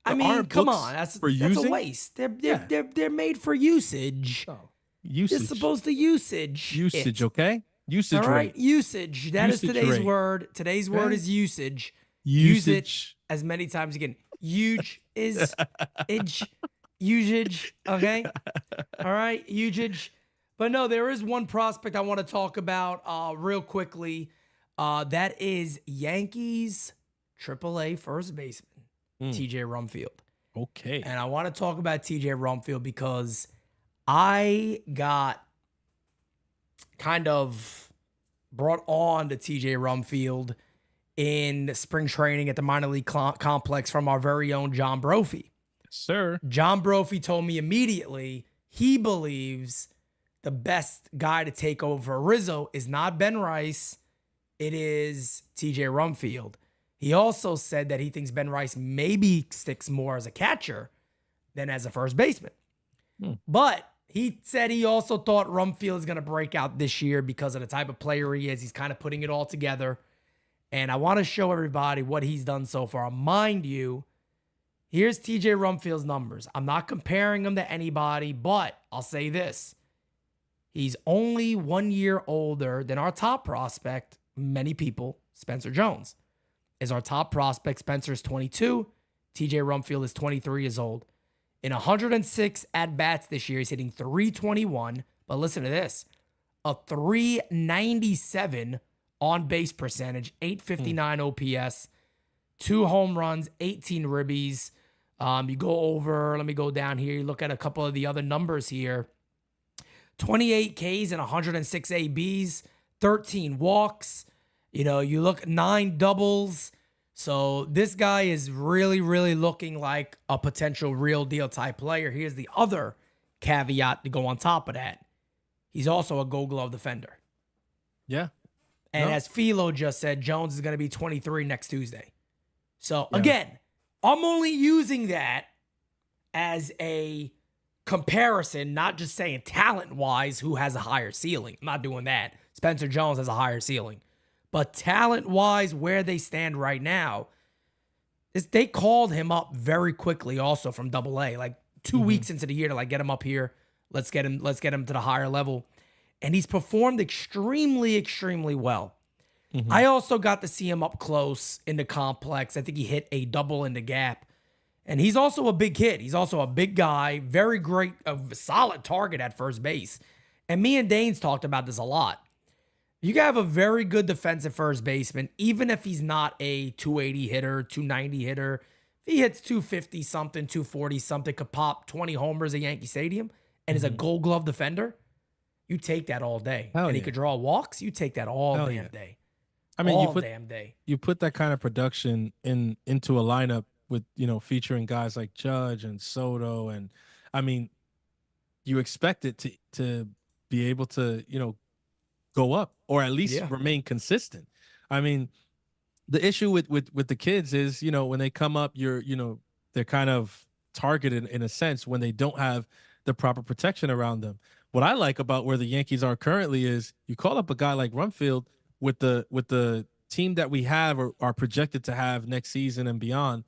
I mean, come on. That's a waste. They're made for usage. Oh, usage. They're supposed to usage. Usage, okay? Usage all right, rate. Usage. That is today's rate. word. Today's word is usage. Usage. Use it as many times as you can. Huge is usage. Okay. All right. Usage. But no, there is one prospect I want to talk about real quickly. That is Yankees AAA first baseman, TJ Rumfield. Okay. And I want to talk about TJ Rumfield because I got kind of brought on to TJ Rumfield in spring training at the minor league complex from our very own John Brophy. Sir. John Brophy told me immediately he believes the best guy to take over Rizzo is not Ben Rice. It is TJ Rumfield. He also said that he thinks Ben Rice maybe sticks more as a catcher than as a first baseman. But he said he also thought Rumfield is going to break out this year because of the type of player he is. He's kind of putting it all together. And I want to show everybody what he's done so far. Mind you, Here's TJ Rumfield's numbers. I'm not comparing him to anybody, but I'll say this. He's only 1 year older than our top prospect, many people, Spencer Jones. Is our top prospect. Spencer's 22. TJ Rumfield is 23 years old. In 106 at-bats this year, he's hitting .321. But listen to this. A .397 on-base percentage, .859 OPS, 2 home runs, 18 ribbies. You go over, let me go down here. You look at a couple of the other numbers here. 28 Ks and 106 ABs, 13 walks. You look 9 doubles. So this guy is really, really looking like a potential real deal type player. Here's the other caveat to go on top of that. He's also a Gold Glove defender. Yeah. And as Philo just said, Jones is going to be 23 next Tuesday. So again, I'm only using that as a comparison, not just saying talent-wise who has a higher ceiling. I'm not doing that. Spencer Jones has a higher ceiling. But talent-wise, where they stand right now, is they called him up very quickly also from AA. Like 2 weeks into the year to get him up here. Let's get him to the higher level. And he's performed extremely, extremely well. I also got to see him up close in the complex. I think he hit a double in the gap. And he's also a big kid. He's also a big guy, very great, a solid target at first base. And me and Danes talked about this a lot. You can have a very good defensive first baseman, even if he's not a 280 hitter, 290 hitter. If he hits 250 something, 240 something, could pop 20 homers at Yankee Stadium, and is a Gold Glove defender, you take that all day. Hell and he yeah. could draw walks, you take that all Hell damn yeah. day. I mean, all damn day. You put that kind of production into a lineup with, featuring guys like Judge and Soto, and I mean, you expect it to be able to, go up or at least remain consistent. I mean, the issue with the kids is, when they come up, they're kind of targeted in a sense when they don't have the proper protection around them. What I like about where the Yankees are currently is you call up a guy like Rumfield with the team that we have or are projected to have next season and beyond.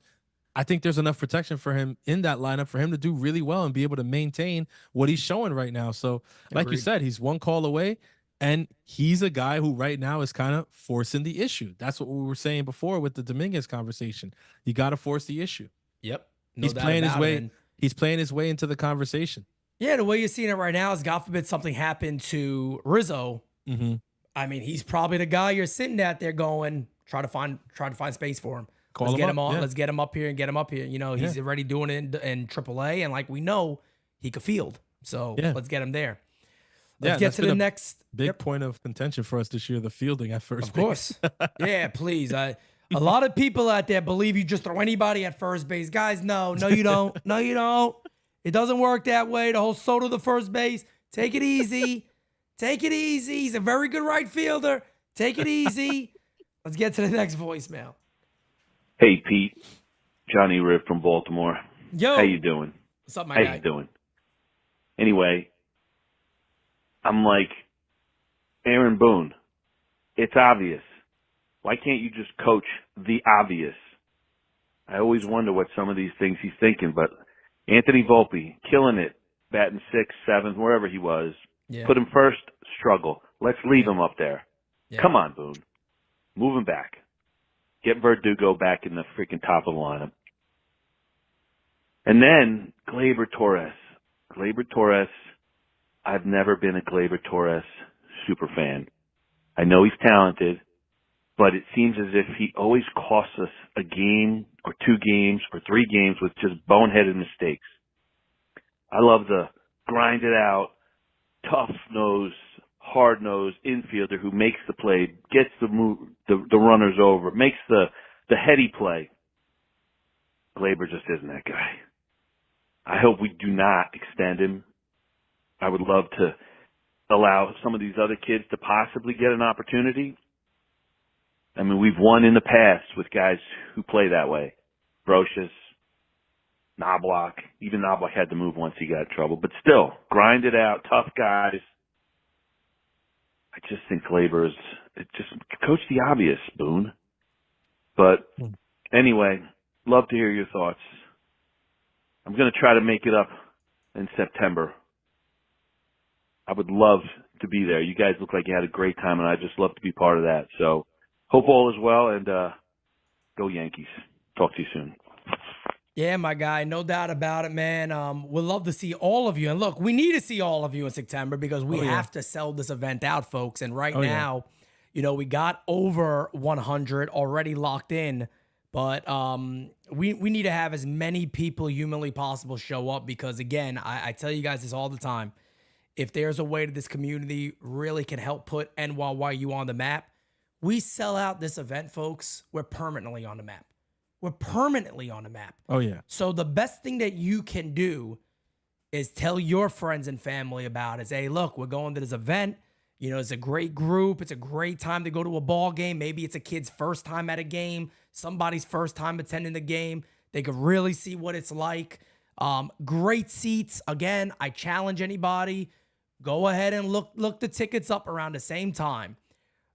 I think there's enough protection for him in that lineup for him to do really well and be able to maintain what he's showing right now. So like you said, he's one call away, and he's a guy who right now is kind of forcing the issue. That's what we were saying before with the Dominguez conversation. You got to force the issue. Yep. He's playing his way. He's playing his way into the conversation. Yeah, the way you're seeing it right now is, God forbid something happened to Rizzo. I mean, he's probably the guy you're sitting out there going, try to find space for him. Let's get him on. Yeah. Let's get him up here and get him up here. He's already doing it in AAA, and like we know, he could field. So let's get him there. Let's get to the next big point of contention for us this year: the fielding at first base. Of course, yeah. Please, a lot of people out there believe you just throw anybody at first base. Guys, no, you don't. No, you don't. It doesn't work that way. The whole Soto to first base. Take it easy. Take it easy. He's a very good right fielder. Take it easy. Let's get to the next voicemail. Hey, Pete. Johnny Rip from Baltimore. Yo. How you doing? What's up, my guy? How you doing? Anyway, I'm like, Aaron Boone, it's obvious. Why can't you just coach the obvious? I always wonder what some of these things he's thinking, but Anthony Volpe, killing it, batting 6th, 7th, wherever he was. Yeah. Put him first, struggle. Let's leave him up there. Yeah. Come on, Boone. Move him back. Get Verdugo back in the freaking top of the lineup. And then Gleyber Torres. Gleyber Torres, I've never been a Gleyber Torres super fan. I know he's talented, but it seems as if he always costs us a game or 2 games or 3 games with just boneheaded mistakes. I love the grind it out, tough-nosed, hard-nosed infielder who makes the play, gets the runners over, makes the heady play. Gleyber just isn't that guy. I hope we do not extend him. I would love to allow some of these other kids to possibly get an opportunity. I mean, we've won in the past with guys who play that way. Brocious, Knobloch. Even Knobloch had to move once he got in trouble. But still, grind it out, tough guys. I just think Gleyber just coach the obvious, Boone. But anyway, love to hear your thoughts. I'm going to try to make it up in September. I would love to be there. You guys look like you had a great time, and I'd just love to be part of that. So hope all is well, and go Yankees. Talk to you soon. Yeah, my guy, no doubt about it, man. We'd love to see all of you. And look, we need to see all of you in September because we have to sell this event out, folks. And right now, you know, we got over 100 already locked in, but we need to have as many people humanly possible show up because, again, I tell you guys this all the time. If there's a way that this community really can help put NYYU on the map, we sell out this event, folks, we're permanently on the map. We're permanently on the map. Oh, yeah. So the best thing that you can do is tell your friends and family about it. Say, hey, look, we're going to this event. You know, it's a great group. It's a great time to go to a ball game. Maybe it's a kid's first time at a game, somebody's first time attending the game. They could really see what it's like. Great seats. Again, I challenge anybody. Go ahead and look the tickets up around the same time.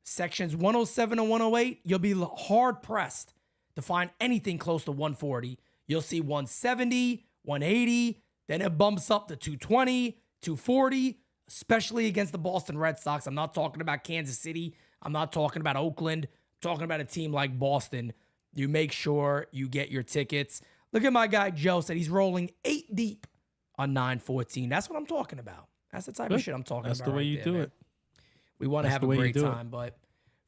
Sections 107 and 108, you'll be hard-pressed to find anything close to 140. You'll see 170, 180, then it bumps up to 220, 240, especially against the Boston Red Sox. I'm not talking about Kansas City. I'm not talking about Oakland. I'm talking about a team like Boston. You make sure you get your tickets. Look at my guy Joe said he's rolling 8 deep on 914. That's what I'm talking about. That's the type of shit I'm talking about. That's the way you do it. We want to have a great time, but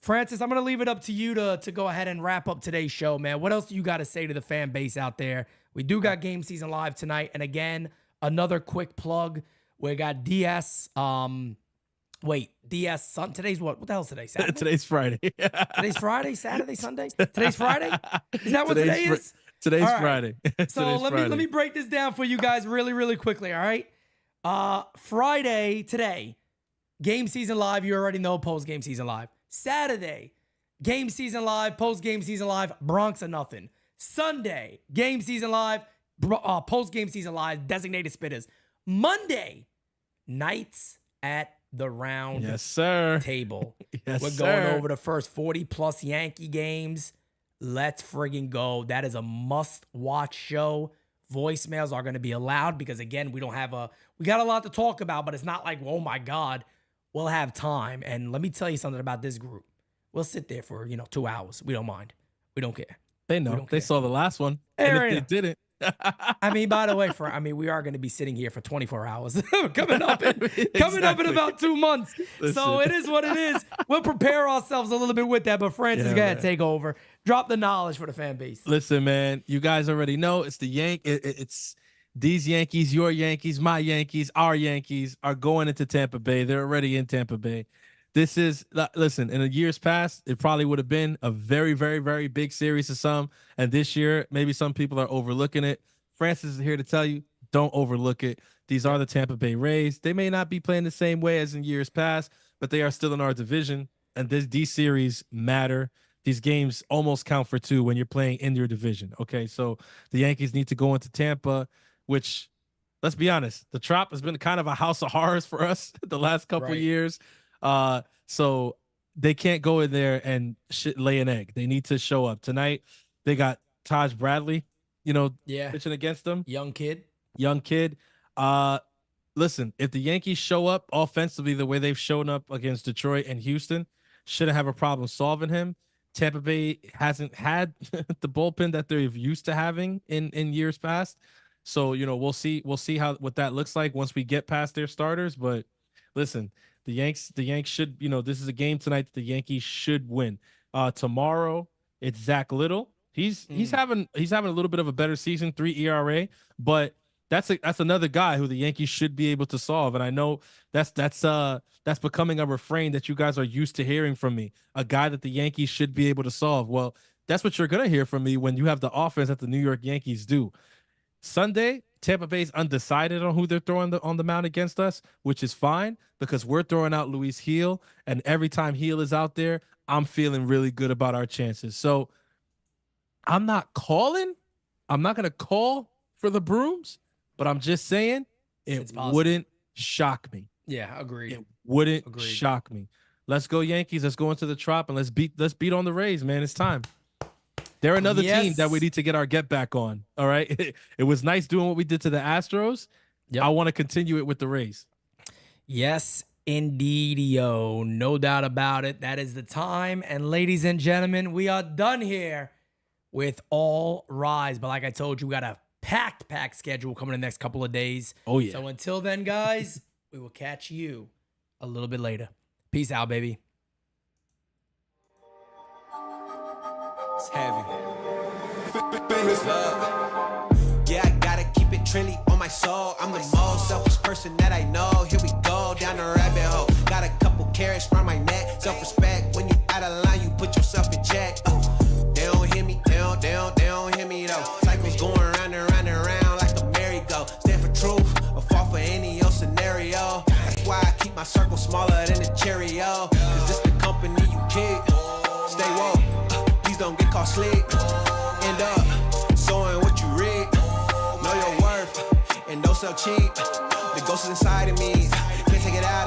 Francis, I'm going to leave it up to you to go ahead and wrap up today's show, man. What else do you got to say to the fan base out there? We do got Game Season Live tonight. And again, another quick plug. We got DS. DS. Today's what? What the hell is today? Saturday? Today's Friday. Today's Friday, Saturday, Sunday? Today's Friday? Is that what today is? Today's Friday. So let me break this down for you guys really, really quickly, all right? Friday, today, Game Season Live. You already know post-Game Season Live. Saturday, Game Season Live, post-Game Season Live, Bronx or nothing. Sunday, Game Season Live, post-Game Season Live, designated spitters. Monday, Nights at the Round Table. We're going over the first 40-plus Yankee games. Let's friggin' go. That is a must-watch show. Voicemails are going to be allowed because, again, we got a lot to talk about, but it's not like, oh, my God. We'll have time. And let me tell you something about this group. We'll sit there for, 2 hours. We don't mind. We don't care. They know. They saw the last one. And if they didn't. I mean, by the way, we are going to be sitting here for 24 hours coming up in about 2 months. Listen. So it is what it is. We'll prepare ourselves a little bit with that. But Francis, go ahead, take over. Drop the knowledge for the fan base. Listen, man, you guys already know it's the it's these Yankees, your Yankees, my Yankees, our Yankees are going into Tampa Bay. They're already in Tampa Bay. This is, listen, in the years past, it probably would have been a very, very, very big series to some. And this year, maybe some people are overlooking it. Francis is here to tell you, don't overlook it. These are the Tampa Bay Rays. They may not be playing the same way as in years past, but they are still in our division. And these series matter. These games almost count for 2 when you're playing in your division. Okay, so the Yankees need to go into Tampa, which, let's be honest, the Trop has been kind of a house of horrors for us the last couple of years. So they can't go in there and lay an egg. They need to show up. Tonight, they got Taj Bradley, pitching against them. Young kid. Listen, if the Yankees show up offensively the way they've shown up against Detroit and Houston, shouldn't have a problem solving him. Tampa Bay hasn't had the bullpen that they're used to having in years past. So, we'll see what that looks like once we get past their starters. But listen, the Yanks should, this is a game tonight that the Yankees should win. Tomorrow, it's Zach Little. He's having a little bit of a better season, 3 ERA, but that's another guy who the Yankees should be able to solve. And I know that's becoming a refrain that you guys are used to hearing from me. A guy that the Yankees should be able to solve. Well, that's what you're gonna hear from me when you have the offense that the New York Yankees do. Sunday, Tampa Bay's undecided on who they're throwing on the mound against us, which is fine because we're throwing out Luis Gil, and every time Gil is out there, I'm feeling really good about our chances. So I'm not going to call for the Brooms, but I'm just saying it wouldn't shock me. Yeah, agreed. It wouldn't shock me. Let's go Yankees. Let's go into the Trop and let's beat on the Rays, man. It's time. They're another team that we need to get our get back on. All right. It was nice doing what we did to the Astros. Yep. I want to continue it with the Rays. Yes, indeed-o. No doubt about it. That is the time. And ladies and gentlemen, we are done here with All Rise. But like I told you, we got a packed schedule coming in the next couple of days. Oh, yeah. So until then, guys, we will catch you a little bit later. Peace out, baby. It's heavy. Famous love. Yeah, I gotta keep it trendy on my soul. I'm the most selfish person that I know. Here we go, down the rabbit hole. Got a couple carrots around my neck. Self-respect, when you out of line, you put yourself in check. They don't hear me, they don't hear me though. Cycles going round and round and round like a merry-go. Stand for truth, or fall for any old scenario. That's why I keep my circle smaller than a Cheerio. Cause this the company you keep. Stay woke. Don't get caught sleep. End up sowing what you reap. Know your worth and don't sell cheap. The ghost is inside of me. Can't take it out.